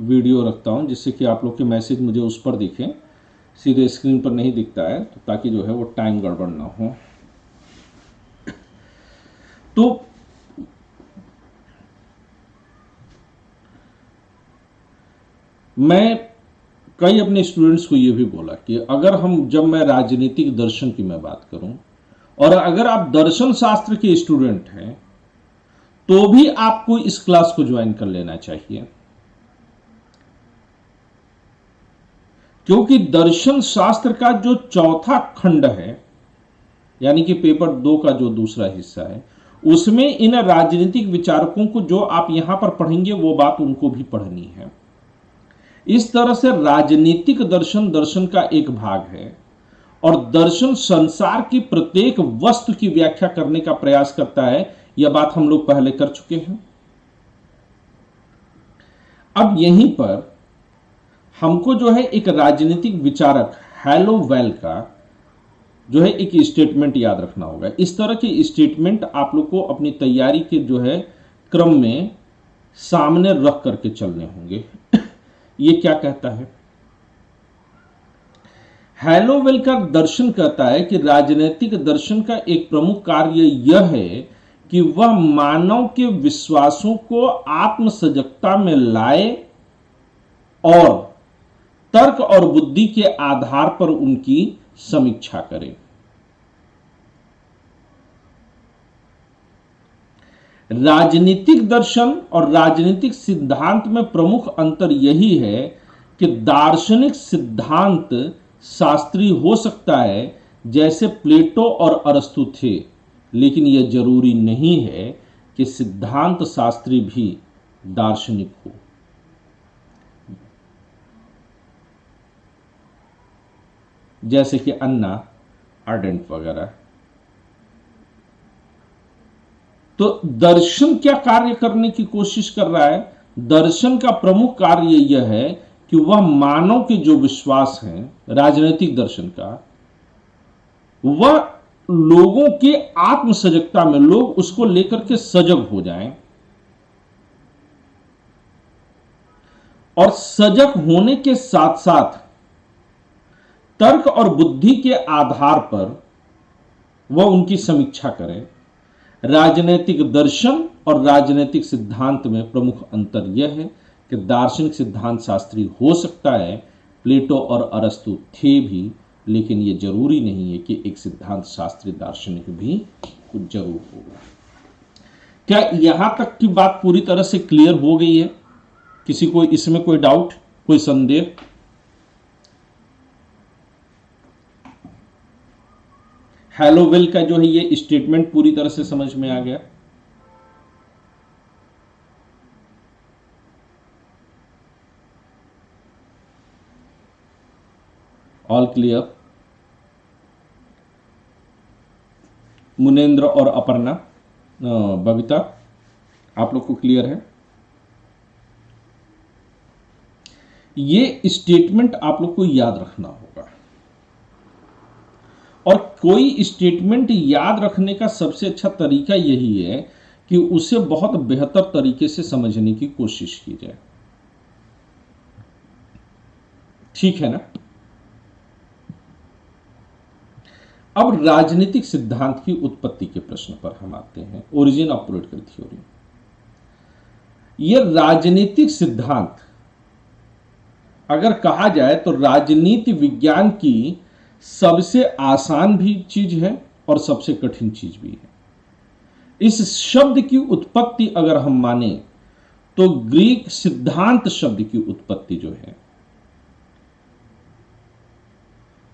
वीडियो रखता हूं जिससे कि आप लोग के मैसेज मुझे उस पर दिखें, सीधे स्क्रीन पर नहीं दिखता है, तो ताकि जो है वो टाइम गड़बड़ ना हो। तो मैं कई अपने स्टूडेंट्स को ये भी बोला कि अगर जब मैं राजनीतिक दर्शन की मैं बात करूं, और अगर आप दर्शन शास्त्र के स्टूडेंट हैं, तो भी आपको इस क्लास को ज्वाइन कर लेना चाहिए, क्योंकि दर्शन शास्त्र का जो चौथा खंड है, यानी कि पेपर 2 का जो दूसरा हिस्सा है, उसमें इन राजनीतिक विचारकों को जो आप यहां पर पढ़ेंगे वो बात उनको भी पढ़नी है। इस तरह से राजनीतिक दर्शन दर्शन का एक भाग है, और दर्शन संसार की प्रत्येक वस्तु की व्याख्या करने का प्रयास करता है। यह बात हम लोग पहले कर चुके हैं। अब यहीं पर हमको जो है एक राजनीतिक विचारक हैलो वेल का जो है एक स्टेटमेंट याद रखना होगा। इस तरह के स्टेटमेंट आप लोग को अपनी तैयारी के जो है क्रम में सामने रख करके चलने होंगे। ये क्या कहता है? हैलोवेल का दर्शन कहता है कि राजनीतिक दर्शन का एक प्रमुख कार्य यह है कि वह मानव के विश्वासों को आत्म सजगता में लाए और तर्क और बुद्धि के आधार पर उनकी समीक्षा करे। राजनीतिक दर्शन और राजनीतिक सिद्धांत में प्रमुख अंतर यही है कि दार्शनिक सिद्धांत शास्त्रीय हो सकता है जैसे प्लेटो और अरस्तु थे, लेकिन यह जरूरी नहीं है कि सिद्धांत शास्त्री भी दार्शनिक हो। जैसे कि अन्ना आर्डेंट वगैरह। तो दर्शन क्या कार्य करने की कोशिश कर रहा है? दर्शन का प्रमुख कार्य यह है कि वह मानव के जो विश्वास हैं राजनीतिक दर्शन का, वह लोगों के आत्म सजगता में, लोग उसको लेकर के सजग हो जाएं, और सजग होने के साथ साथ तर्क और बुद्धि के आधार पर वह उनकी समीक्षा करें। राजनीतिक दर्शन और राजनीतिक सिद्धांत में प्रमुख अंतर यह है कि दार्शनिक सिद्धांत शास्त्री हो सकता है, प्लेटो और अरस्तु थे भी, लेकिन यह जरूरी नहीं है कि एक सिद्धांत शास्त्री दार्शनिक भी कुछ जरूर होगा। क्या यहां तक की बात पूरी तरह से क्लियर हो गई है? किसी को इसमें कोई डाउट, कोई संदेह? हैलोवेल का जो है ये स्टेटमेंट पूरी तरह से समझ में आ गया? All clear? मुनेन्द्र और अपर्णा, बबीता, आप लोग को क्लियर है? ये स्टेटमेंट आप लोग को याद रखना होगा, और कोई स्टेटमेंट याद रखने का सबसे अच्छा तरीका यही है कि उसे बहुत बेहतर तरीके से समझने की कोशिश की जाए। ठीक है ना? अब राजनीतिक सिद्धांत की उत्पत्ति के प्रश्न पर हम आते हैं, ओरिजिन ऑफ पॉलिटिकल थ्योरी। यह राजनीतिक सिद्धांत अगर कहा जाए तो राजनीति विज्ञान की सबसे आसान भी चीज है और सबसे कठिन चीज भी है। इस शब्द की उत्पत्ति अगर हम माने तो ग्रीक सिद्धांत शब्द की उत्पत्ति जो है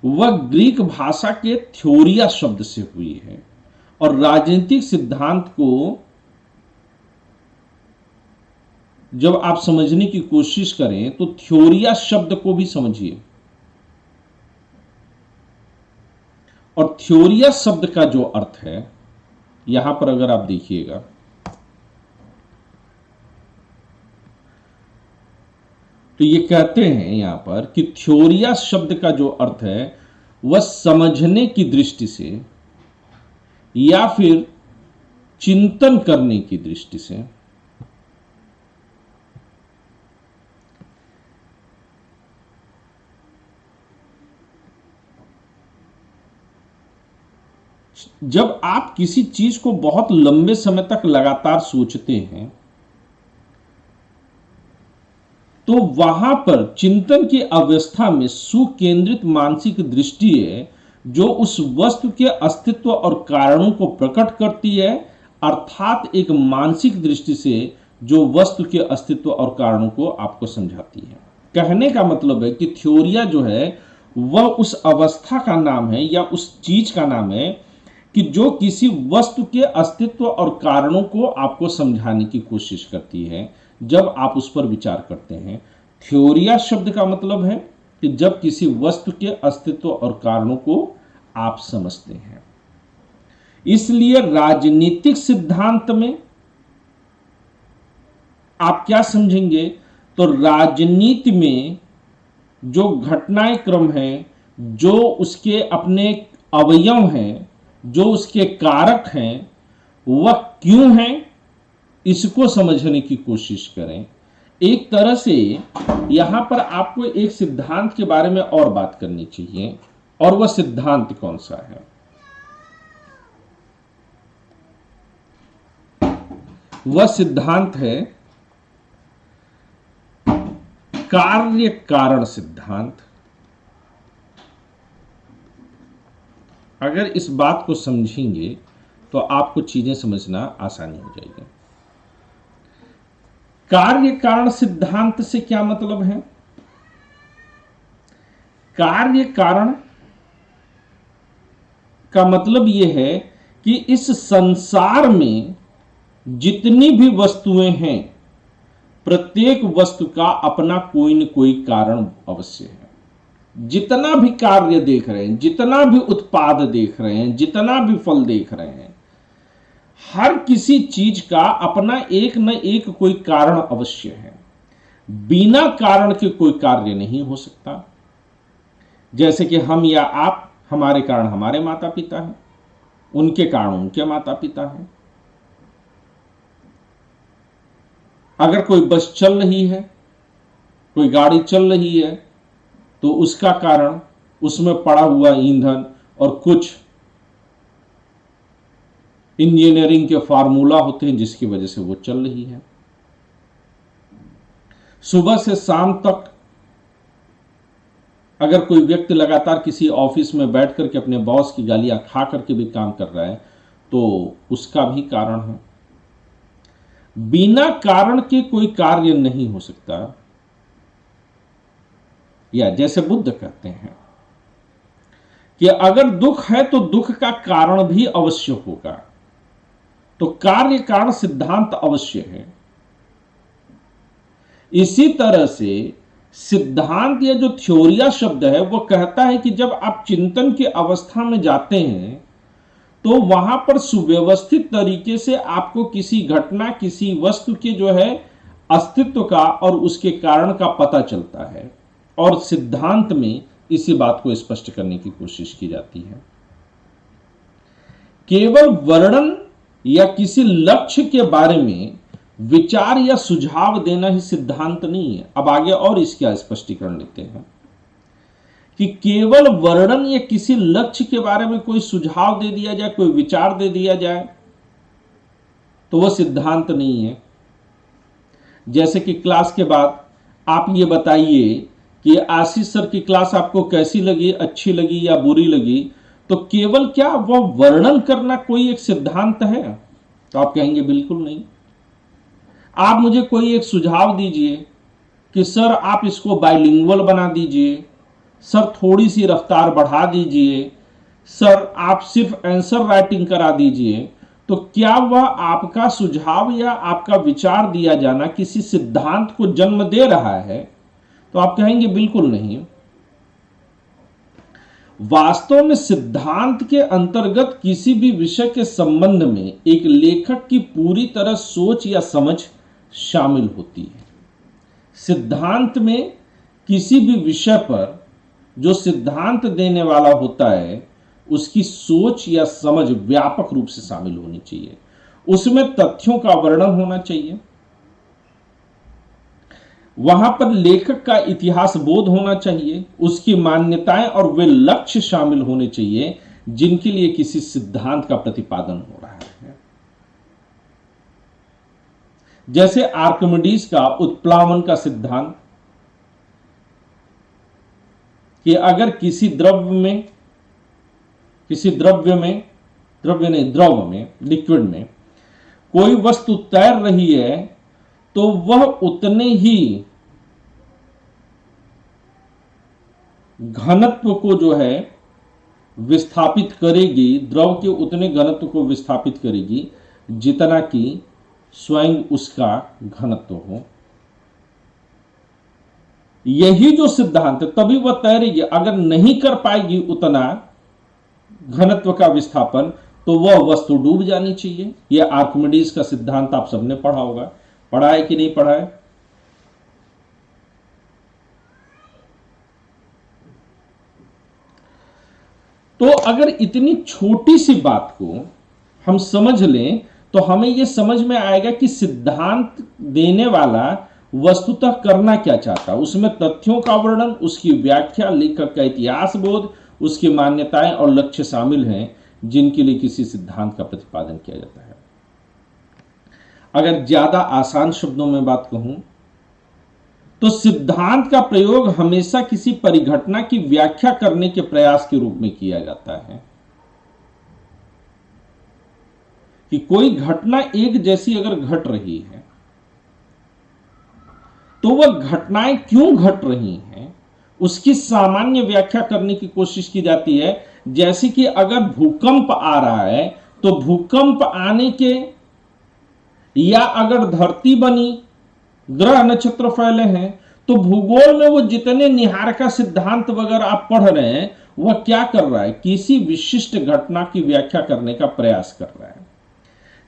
वह ग्रीक भाषा के थ्योरिया शब्द से हुई है। और राजनीतिक सिद्धांत को जब आप समझने की कोशिश करें तो थ्योरिया शब्द को भी समझिए, और थ्योरिया शब्द का जो अर्थ है यहां पर अगर आप देखिएगा तो ये कहते हैं यहां पर कि थ्योरिया शब्द का जो अर्थ है वह समझने की दृष्टि से या फिर चिंतन करने की दृष्टि से जब आप किसी चीज को बहुत लंबे समय तक लगातार सोचते हैं तो वहां पर चिंतन की अवस्था में सुकेंद्रित मानसिक दृष्टि है जो उस वस्तु के अस्तित्व और कारणों को प्रकट करती है, अर्थात एक मानसिक दृष्टि से जो वस्तु के अस्तित्व और कारणों को आपको समझाती है। कहने का मतलब है कि थ्योरिया जो है वह उस अवस्था का नाम है या उस चीज का नाम है कि जो किसी वस्तु के अस्तित्व और कारणों को आपको समझाने की कोशिश करती है जब आप उस पर विचार करते हैं। थ्योरिया शब्द का मतलब है कि जब किसी वस्तु के अस्तित्व और कारणों को आप समझते हैं। इसलिए राजनीतिक सिद्धांत में आप क्या समझेंगे, तो राजनीति में जो घटनाएं क्रम है, जो उसके अपने अवयव हैं, जो उसके कारक हैं, वह क्यों हैं, इसको समझने की कोशिश करें। एक तरह से यहां पर आपको एक सिद्धांत के बारे में और बात करनी चाहिए, और वह सिद्धांत कौन सा है। वह सिद्धांत है कार्य कारण सिद्धांत। अगर इस बात को समझेंगे तो आपको चीजें समझना आसानी हो जाएगी। कार्य कारण सिद्धांत से क्या मतलब है? कार्य कारण का मतलब यह है कि इस संसार में जितनी भी वस्तुएं हैं, प्रत्येक वस्तु का अपना कोई न कोई कारण अवश्य है। जितना भी कार्य देख रहे हैं, जितना भी उत्पाद देख रहे हैं, जितना भी फल देख रहे हैं, हर किसी चीज का अपना एक न एक कोई कारण अवश्य है। बिना कारण के कोई कार्य नहीं हो सकता। जैसे कि हम या आप, हमारे कारण हमारे माता पिता हैं, उनके कारण उनके माता पिता हैं। अगर कोई बस चल रही है, कोई गाड़ी चल रही है, तो उसका कारण उसमें पड़ा हुआ ईंधन और कुछ इंजीनियरिंग के फार्मूला होते हैं जिसकी वजह से वो चल रही है। सुबह से शाम तक अगर कोई व्यक्ति लगातार किसी ऑफिस में बैठ करके अपने बॉस की गालियां खा करके भी काम कर रहा है तो उसका भी कारण है। बिना कारण के कोई कार्य नहीं हो सकता। या जैसे बुद्ध कहते हैं कि अगर दुख है तो दुख का कारण भी अवश्य होगा, तो कार्य कारण सिद्धांत अवश्य है। इसी तरह से सिद्धांत या जो थ्योरिया शब्द है वो कहता है कि जब आप चिंतन की अवस्था में जाते हैं तो वहां पर सुव्यवस्थित तरीके से आपको किसी घटना, किसी वस्तु के जो है अस्तित्व का और उसके कारण का पता चलता है। और सिद्धांत में इसी बात को स्पष्ट करने की कोशिश की जाती है। केवल वर्णन या किसी लक्ष्य के बारे में विचार या सुझाव देना ही सिद्धांत नहीं है। अब आगे और इसका स्पष्टीकरण लेते हैं कि केवल वर्णन या किसी लक्ष्य के बारे में कोई सुझाव दे दिया जाए, कोई विचार दे दिया जाए, तो वह सिद्धांत नहीं है। जैसे कि क्लास के बाद आप ये बताइए कि आशीष सर की क्लास आपको कैसी लगी, अच्छी लगी या बुरी लगी, तो केवल क्या वह वर्णन करना कोई एक सिद्धांत है? तो आप कहेंगे बिल्कुल नहीं। आप मुझे कोई एक सुझाव दीजिए कि सर आप इसको बाइलिंगुअल बना दीजिए, सर थोड़ी सी रफ्तार बढ़ा दीजिए, सर आप सिर्फ आंसर राइटिंग करा दीजिए, तो क्या वह आपका सुझाव या आपका विचार दिया जाना किसी सिद्धांत को जन्म दे रहा है? तो आप कहेंगे बिल्कुल नहीं। वास्तव में सिद्धांत के अंतर्गत किसी भी विषय के संबंध में एक लेखक की पूरी तरह सोच या समझ शामिल होती है। सिद्धांत में किसी भी विषय पर जो सिद्धांत देने वाला होता है उसकी सोच या समझ व्यापक रूप से शामिल होनी चाहिए। उसमें तथ्यों का वर्णन होना चाहिए, वहां पर लेखक का इतिहास बोध होना चाहिए, उसकी मान्यताएं और वे लक्ष्य शामिल होने चाहिए जिनके लिए किसी सिद्धांत का प्रतिपादन हो रहा है। जैसे आर्किमिडीज का उत्प्लावन का सिद्धांत कि अगर किसी द्रव में लिक्विड में कोई वस्तु तैर रही है तो वह उतने ही घनत्व को जो है विस्थापित करेगी, द्रव के उतने घनत्व को विस्थापित करेगी जितना कि स्वयं उसका घनत्व हो। यही जो सिद्धांत है, तभी वह तैरेगी। अगर नहीं कर पाएगी उतना घनत्व का विस्थापन तो वह वस्तु डूब जानी चाहिए। यह आर्किमिडीज का सिद्धांत आप सबने पढ़ा होगा, पढ़ा है कि नहीं पढ़ा है? तो अगर इतनी छोटी सी बात को हम समझ लें तो हमें यह समझ में आएगा कि सिद्धांत देने वाला वस्तुतः करना क्या चाहता है। उसमें तथ्यों का वर्णन, उसकी व्याख्या, लेखक का इतिहास बोध, उसकी मान्यताएं और लक्ष्य शामिल हैं जिनके लिए किसी सिद्धांत का प्रतिपादन किया जाता है। अगर ज्यादा आसान शब्दों में बात कहूं तो सिद्धांत का प्रयोग हमेशा किसी परिघटना की व्याख्या करने के प्रयास के रूप में किया जाता है कि कोई घटना एक जैसी अगर घट रही है तो वह घटनाएं क्यों घट रही हैं उसकी सामान्य व्याख्या करने की कोशिश की जाती है। जैसे कि अगर भूकंप आ रहा है तो भूकंप आने के, या अगर धरती बनी, ग्रह नक्षत्र फैले हैं, तो भूगोल में वो जितने निहारका सिद्धांत वगैरह आप पढ़ रहे हैं वह क्या कर रहा है? किसी विशिष्ट घटना की व्याख्या करने का प्रयास कर रहा है।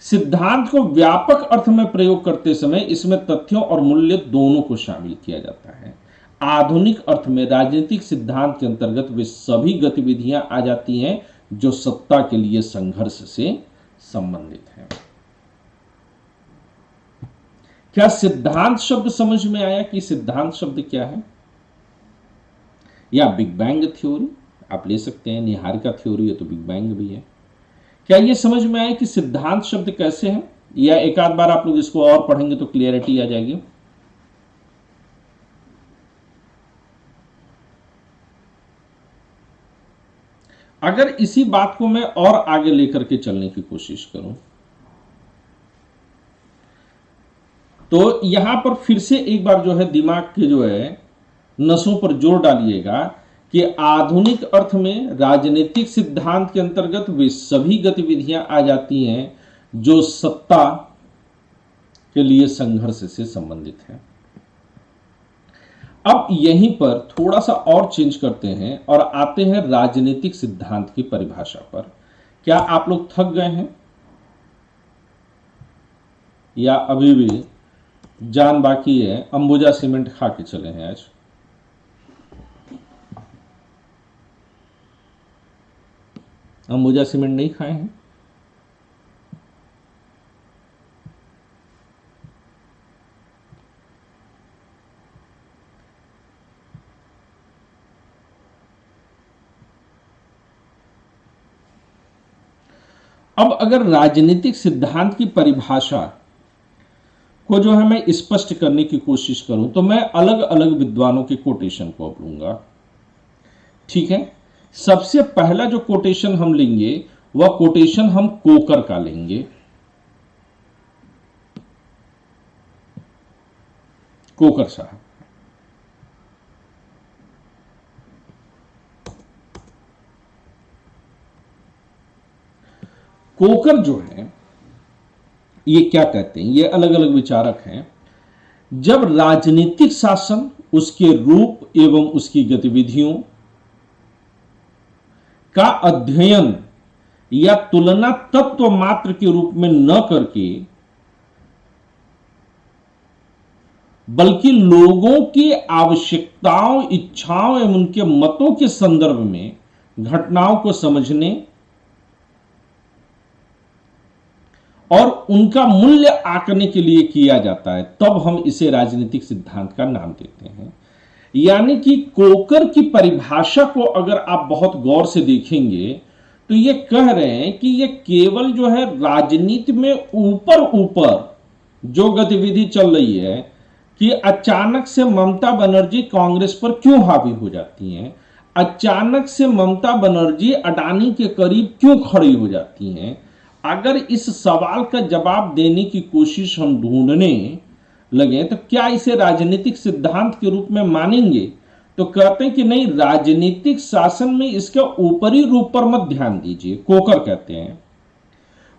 सिद्धांत को व्यापक अर्थ में प्रयोग करते समय इसमें तथ्यों और मूल्य दोनों को शामिल किया जाता है। आधुनिक अर्थ में राजनीतिक सिद्धांत के अंतर्गत वे सभी गतिविधियां आ जाती हैं जो सत्ता के लिए संघर्ष से संबंधित हैं। क्या सिद्धांत शब्द समझ में आया कि सिद्धांत शब्द क्या है? या बिग बैंग थ्योरी आप ले सकते हैं, निहारिका थ्योरी है तो बिग बैंग भी है। क्या यह समझ में आया कि सिद्धांत शब्द कैसे है? या एक आध बार आप लोग इसको और पढ़ेंगे तो क्लियरिटी आ जाएगी। अगर इसी बात को मैं और आगे लेकर के चलने की कोशिश करूं तो यहां पर फिर से एक बार जो है दिमाग के जो है नसों पर जोर डालिएगा कि आधुनिक अर्थ में राजनीतिक सिद्धांत के अंतर्गत वे सभी गतिविधियां आ जाती हैं जो सत्ता के लिए संघर्ष से संबंधित हैं। अब यहीं पर थोड़ा सा और चेंज करते हैं और आते हैं राजनीतिक सिद्धांत की परिभाषा पर। क्या आप लोग थक गए हैं या अभी भी जान बाकी है? अंबुजा सीमेंट खा के चले हैं आज। अंबुजा सीमेंट नहीं खाए हैं? अब अगर राजनीतिक सिद्धांत की परिभाषा को जो है मैं स्पष्ट करने की कोशिश करूं तो मैं अलग अलग विद्वानों के कोटेशन को अब लूंगा। ठीक है, सबसे पहला जो कोटेशन हम लेंगे वह कोटेशन हम कोकर का लेंगे। कोकर साहब, कोकर जो है ये क्या कहते हैं, ये अलग अलग विचारक हैं। जब राजनीतिक शासन उसके रूप एवं उसकी गतिविधियों का अध्ययन या तुलना तत्व मात्र के रूप में न करके बल्कि लोगों की आवश्यकताओं, इच्छाओं एवं उनके मतों के संदर्भ में घटनाओं को समझने और उनका मूल्य आंकने के लिए किया जाता है, तब हम इसे राजनीतिक सिद्धांत का नाम देते हैं। यानी कि कोकर की परिभाषा को अगर आप बहुत गौर से देखेंगे तो ये कह रहे हैं कि ये केवल जो है राजनीति में ऊपर ऊपर जो गतिविधि चल रही है कि अचानक से ममता बनर्जी कांग्रेस पर क्यों हावी हो जाती हैं, अचानक से ममता बनर्जी अडानी के करीब क्यों खड़ी हो जाती हैं, अगर इस सवाल का जवाब देने की कोशिश हम ढूंढने लगे तो क्या इसे राजनीतिक सिद्धांत के रूप में मानेंगे? तो कहते हैं कि नहीं, राजनीतिक शासन में इसके ऊपरी रूप पर मत ध्यान दीजिए। कोकर कहते हैं,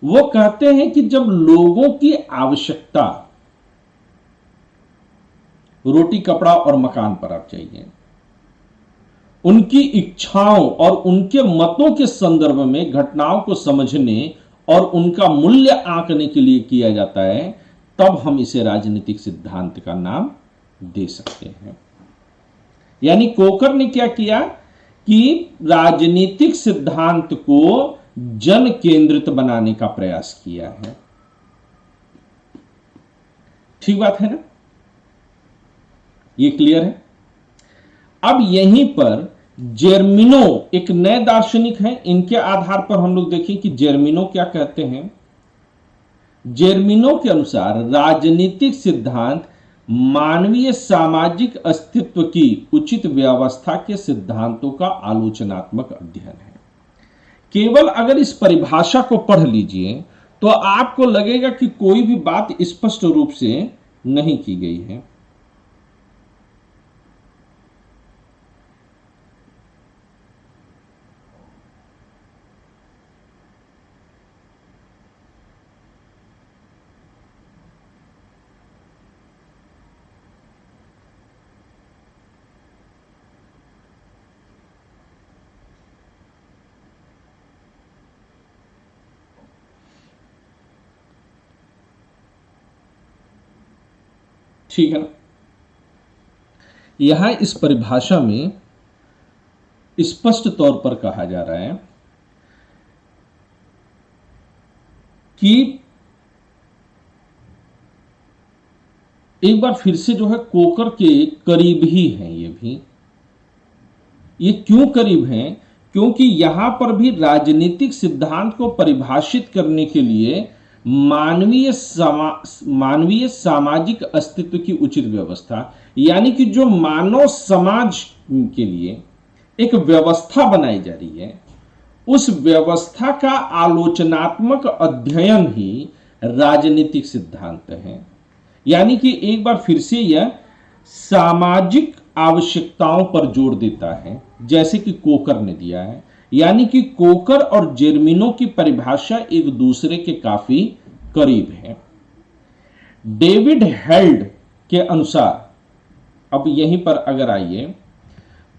वो कहते हैं कि जब लोगों की आवश्यकता, रोटी कपड़ा और मकान पर आप चाहिए, उनकी इच्छाओं और उनके मतों के संदर्भ में घटनाओं को समझने और उनका मूल्य आंकने के लिए किया जाता है, तब हम इसे राजनीतिक सिद्धांत का नाम दे सकते हैं। यानी कोकर ने क्या किया कि राजनीतिक सिद्धांत को जन केंद्रित बनाने का प्रयास किया है। ठीक बात है ना, ये क्लियर है। अब यहीं पर जेर्मिनो एक नए दार्शनिक हैं, इनके आधार पर हम लोग देखें कि जेर्मिनो क्या कहते हैं। जेर्मिनो के अनुसार राजनीतिक सिद्धांत मानवीय सामाजिक अस्तित्व की उचित व्यवस्था के सिद्धांतों का आलोचनात्मक अध्ययन है। केवल अगर इस परिभाषा को पढ़ लीजिए तो आपको लगेगा कि कोई भी बात स्पष्ट रूप से नहीं की गई है। ठीक है ना, यहां इस परिभाषा में स्पष्ट तौर पर कहा जा रहा है कि एक बार फिर से जो है कोकर के करीब ही हैं ये भी। ये क्यों करीब हैं? क्योंकि यहां पर भी राजनीतिक सिद्धांत को परिभाषित करने के लिए मानवीय सामाजिक अस्तित्व की उचित व्यवस्था, यानी कि जो मानव समाज के लिए एक व्यवस्था बनाई जा रही है, उस व्यवस्था का आलोचनात्मक अध्ययन ही राजनीतिक सिद्धांत है। यानी कि एक बार फिर से यह सामाजिक आवश्यकताओं पर जोर देता है, जैसे कि कोकर ने दिया है। यानी कि कोकर और जेर्मिनो की परिभाषा एक दूसरे के काफी करीब है। डेविड हेल्ड के अनुसार, अब यहीं पर अगर आइए,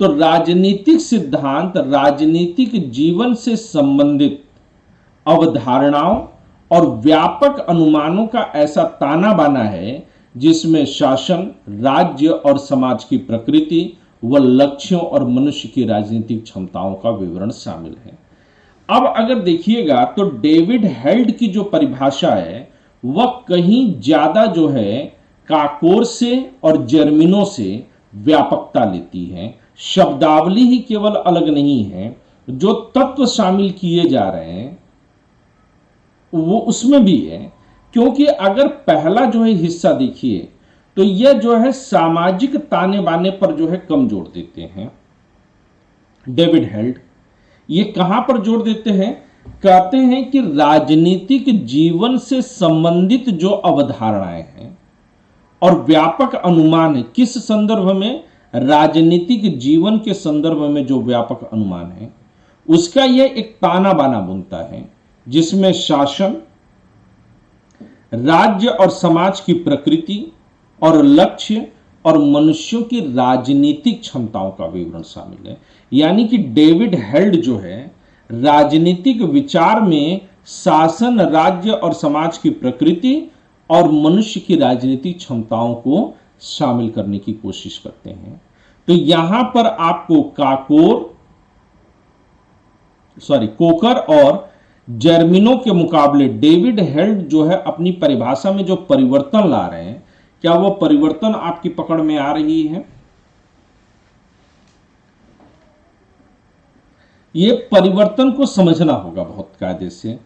तो राजनीतिक सिद्धांत राजनीतिक जीवन से संबंधित अवधारणाओं और व्यापक अनुमानों का ऐसा ताना बाना है जिसमें शासन, राज्य और समाज की प्रकृति व लक्ष्यों और मनुष्य की राजनीतिक क्षमताओं का विवरण शामिल है। अब अगर देखिएगा तो डेविड हेल्ड की जो परिभाषा है वह कहीं ज्यादा जो है काकोर से और जेर्मिनो से व्यापकता लेती है। शब्दावली ही केवल अलग नहीं है, जो तत्व शामिल किए जा रहे हैं वो उसमें भी है, क्योंकि अगर पहला जो है हिस्सा देखिए तो यह जो है सामाजिक ताने बाने पर जो है कम जोर देते हैं डेविड हेल्ड। ये कहां पर जोर देते हैं? कहते हैं कि राजनीतिक जीवन से संबंधित जो अवधारणाएं हैं और व्यापक अनुमान है, किस संदर्भ में? राजनीतिक जीवन के संदर्भ में जो व्यापक अनुमान है उसका यह एक ताना बाना बुनता है, जिसमें शासन, राज्य और समाज की प्रकृति और लक्ष्य और मनुष्यों की राजनीतिक क्षमताओं का विवरण शामिल है। यानी कि डेविड हेल्ड जो है राजनीतिक विचार में शासन, राज्य और समाज की प्रकृति और मनुष्य की राजनीतिक क्षमताओं को शामिल करने की कोशिश करते हैं। तो यहां पर आपको कोकर और जर्मिनो के मुकाबले डेविड हेल्ड जो है अपनी परिभाषा में जो परिवर्तन ला रहे हैं, क्या वो परिवर्तन आपकी पकड़ में आ रही है? ये परिवर्तन को समझना होगा बहुत कायदे से,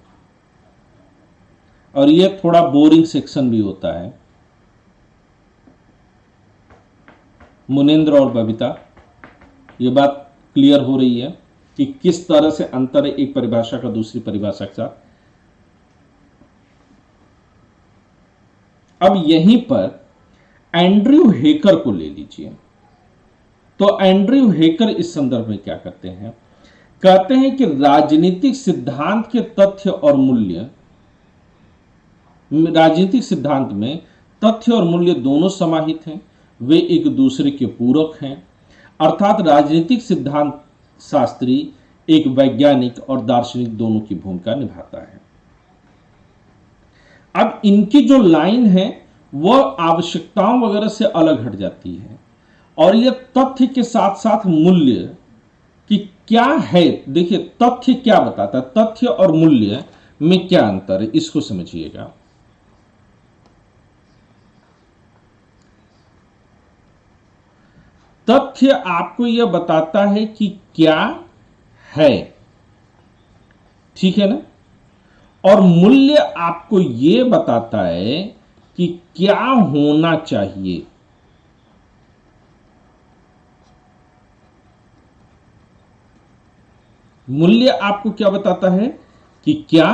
और ये थोड़ा बोरिंग सेक्शन भी होता है। मुनेंद्र और बबीता, ये बात क्लियर हो रही है कि किस तरह से अंतर है एक परिभाषा का दूसरी परिभाषा के साथ। अब यहीं पर एंड्रयू हेकर को ले लीजिए। तो एंड्रयू हेकर इस संदर्भ में क्या करते हैं? कहते हैं कि राजनीतिक सिद्धांत के तथ्य और मूल्य, राजनीतिक सिद्धांत में तथ्य और मूल्य दोनों समाहित हैं, वे एक दूसरे के पूरक हैं। अर्थात राजनीतिक सिद्धांत शास्त्री एक वैज्ञानिक और दार्शनिक दोनों की भूमिका निभाता है। अब इनकी जो लाइन है वह आवश्यकताओं वगैरह से अलग हट जाती है, और यह तथ्य के साथ साथ मूल्य कि क्या है। देखिए तथ्य क्या बताता है, तथ्य और मूल्य में क्या अंतर है, इसको समझिएगा। तथ्य आपको यह बताता है कि क्या है, ठीक है ना, और मूल्य आपको यह बताता है कि क्या होना चाहिए। मूल्य आपको क्या बताता है कि क्या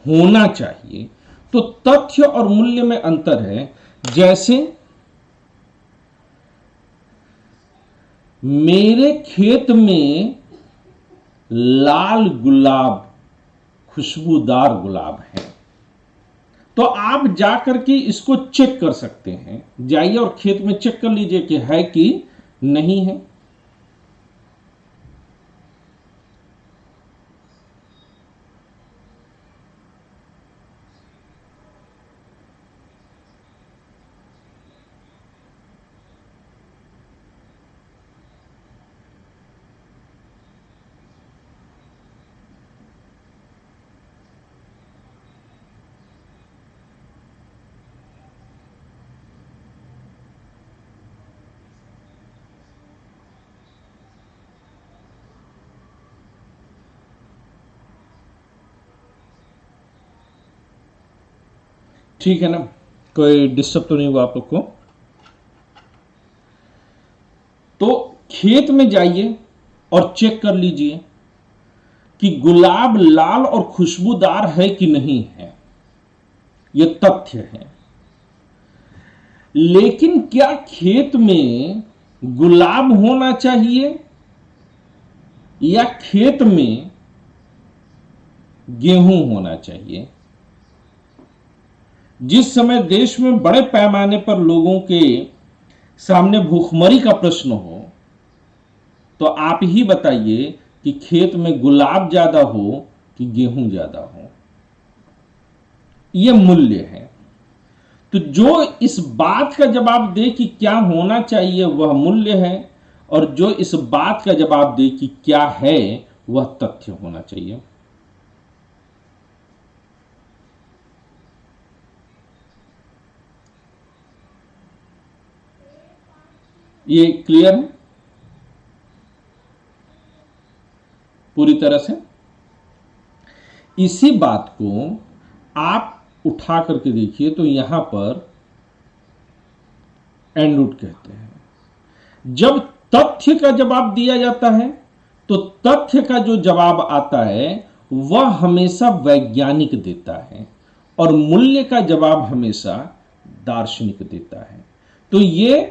होना चाहिए। तो तथ्य और मूल्य में अंतर है। जैसे मेरे खेत में लाल गुलाब, खुशबूदार गुलाब है, तो आप जाकर के इसको चेक कर सकते हैं। जाइए और खेत में चेक कर लीजिए कि है कि नहीं है। ठीक है ना, कोई डिस्टर्ब तो नहीं हुआ आप लोग को? तो खेत में जाइए और चेक कर लीजिए कि गुलाब लाल और खुशबूदार है कि नहीं है। यह तथ्य है। लेकिन क्या खेत में गुलाब होना चाहिए या खेत में गेहूं होना चाहिए? जिस समय देश में बड़े पैमाने पर लोगों के सामने भूखमरी का प्रश्न हो, तो आप ही बताइए कि खेत में गुलाब ज्यादा हो कि गेहूं ज्यादा हो। यह मूल्य है। तो जो इस बात का जवाब दे कि क्या होना चाहिए वह मूल्य है, और जो इस बात का जवाब दे कि क्या है वह तथ्य होना चाहिए। ये क्लियर है पूरी तरह से? इसी बात को आप उठा करके देखिए तो यहां पर एंड रूट कहते हैं। जब तथ्य का जवाब दिया जाता है तो तथ्य का जो जवाब आता है वह हमेशा वैज्ञानिक देता है और मूल्य का जवाब हमेशा दार्शनिक देता है। तो ये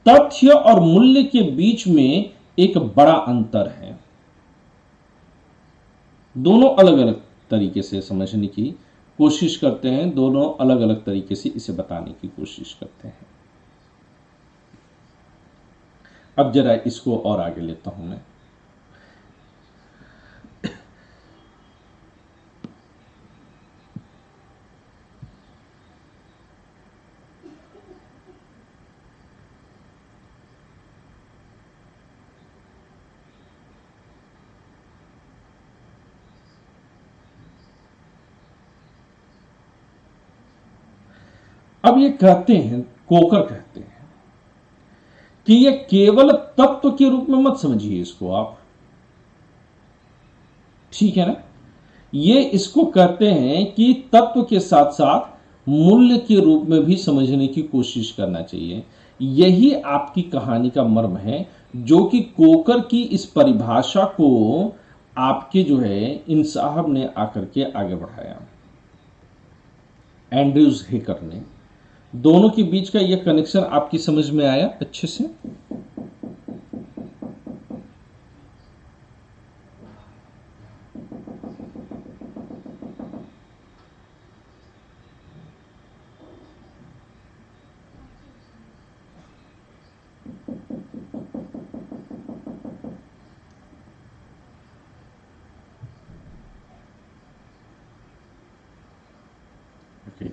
तथ्य और मूल्य के बीच में एक बड़ा अंतर है। दोनों अलग अलग तरीके से समझने की कोशिश करते हैं, दोनों अलग अलग तरीके से इसे बताने की कोशिश करते हैं। अब जरा इसको और आगे लेता हूं मैं। अब ये कहते हैं, कोकर कहते हैं कि ये केवल तत्व के रूप में मत समझिए इसको आप, ठीक है ना। ये इसको कहते हैं कि तत्व के साथ साथ मूल्य के रूप में भी समझने की कोशिश करना चाहिए। यही आपकी कहानी का मर्म है, जो कि कोकर की इस परिभाषा को आपके जो है इन साहब ने आकर के आगे बढ़ाया, एंड्रयूज हेकर ने। दोनों के बीच का यह कनेक्शन आपकी समझ में आया अच्छे से? Okay.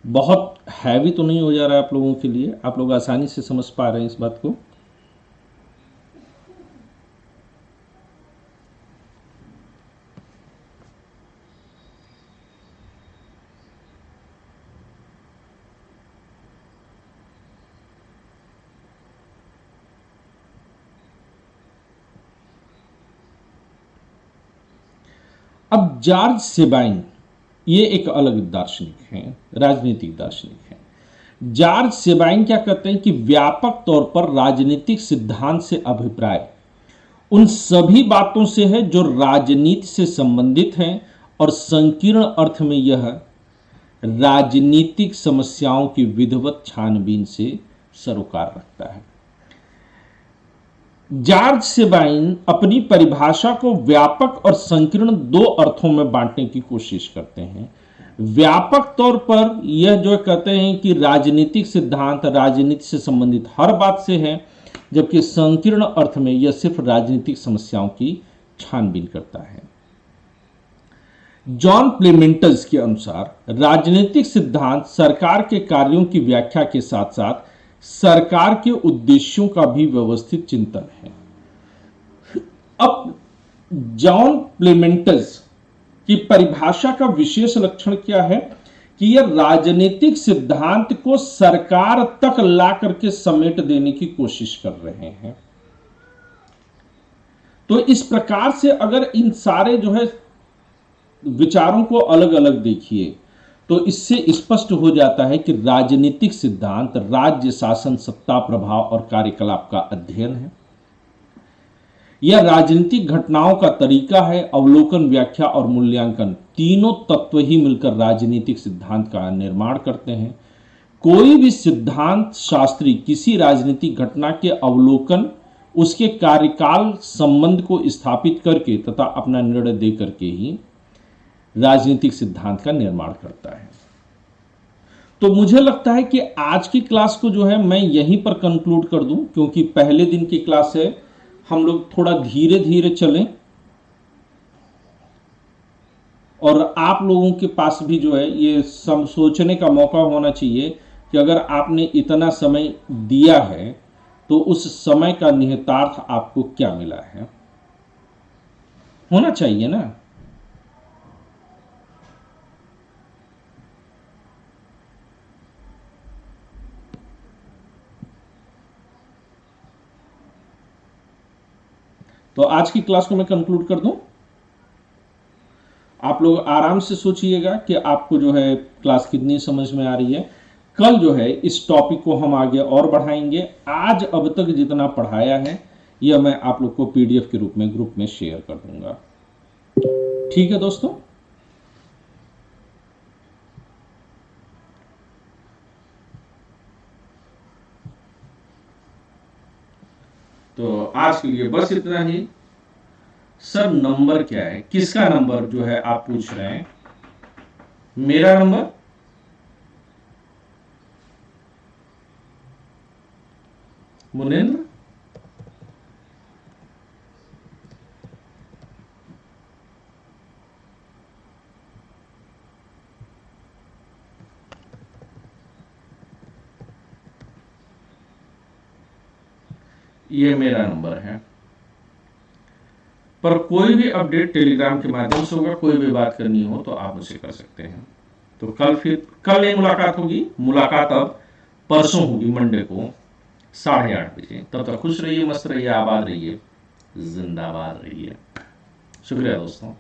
बहुत हैवी तो नहीं हो जा रहा है आप लोगों के लिए? आप लोग आसानी से समझ पा रहे हैं इस बात को? अब जॉर्ज सेबाइन ये एक अलग दार्शनिक हैं, राजनीतिक दार्शनिक हैं। जॉर्ज सेबाइन क्या कहते हैं कि व्यापक तौर पर राजनीतिक सिद्धांत से अभिप्राय उन सभी बातों से है जो राजनीति से संबंधित हैं और संकीर्ण अर्थ में यह राजनीतिक समस्याओं की विधिवत छानबीन से सरोकार रखता है। जॉर्ज सेबाइन अपनी परिभाषा को व्यापक और संकीर्ण दो अर्थों में बांटने की कोशिश करते हैं। व्यापक तौर पर यह जो कहते हैं कि राजनीतिक सिद्धांत राजनीति से संबंधित हर बात से है, जबकि संकीर्ण अर्थ में यह सिर्फ राजनीतिक समस्याओं की छानबीन करता है। जॉन प्लेमेंटस के अनुसार राजनीतिक सिद्धांत सरकार के कार्यों की व्याख्या के साथ साथ सरकार के उद्देश्यों का भी व्यवस्थित चिंतन है। अब जॉन प्लेमेंटस की परिभाषा का विशेष लक्षण क्या है कि यह राजनीतिक सिद्धांत को सरकार तक ला करके समेट देने की कोशिश कर रहे हैं। तो इस प्रकार से अगर इन सारे जो है विचारों को अलग अलग देखिए तो इससे स्पष्ट हो जाता है कि राजनीतिक सिद्धांत राज्य शासन, सत्ता, प्रभाव और कार्यकलाप का अध्ययन है। यह राजनीतिक घटनाओं का तरीका है, अवलोकन, व्याख्या और मूल्यांकन तीनों तत्व ही मिलकर राजनीतिक सिद्धांत का निर्माण करते हैं। कोई भी सिद्धांत शास्त्री किसी राजनीतिक घटना के अवलोकन, उसके कार्यकाल संबंध को स्थापित करके तथा अपना निर्णय दे करके ही राजनीतिक सिद्धांत का निर्माण करता है। तो मुझे लगता है कि आज की क्लास को जो है मैं यहीं पर कंक्लूड कर दूं, क्योंकि पहले दिन की क्लास है, हम लोग थोड़ा धीरे धीरे चलें और आप लोगों के पास भी जो है ये सब सोचने का मौका होना चाहिए कि अगर आपने इतना समय दिया है तो उस समय का निहितार्थ आपको क्या मिला है, होना चाहिए ना। तो आज की क्लास को मैं कंक्लूड कर दूं। आप लोग आराम से सोचिएगा कि आपको जो है क्लास कितनी समझ में आ रही है। कल जो है इस टॉपिक को हम आगे और बढ़ाएंगे। आज अब तक जितना पढ़ाया है यह मैं आप लोग को पीडीएफ के रूप में ग्रुप में शेयर कर दूंगा। ठीक है दोस्तों, तो आज के लिए बस इतना ही। सर नंबर क्या है, किसका नंबर जो है आप पूछ रहे हैं? मेरा नंबर? मुनेन्द्र? ये मेरा नंबर है। पर कोई भी अपडेट टेलीग्राम के माध्यम से होगा, कोई भी बात करनी हो तो आप मुझसे कर सकते हैं। तो कल नहीं मुलाकात होगी, मुलाकात अब परसों होगी, मंडे को 8:30 बजे। तब तक खुश रहिए, मस्त रहिए, आबाद रहिए, जिंदाबाद रहिए। शुक्रिया दोस्तों।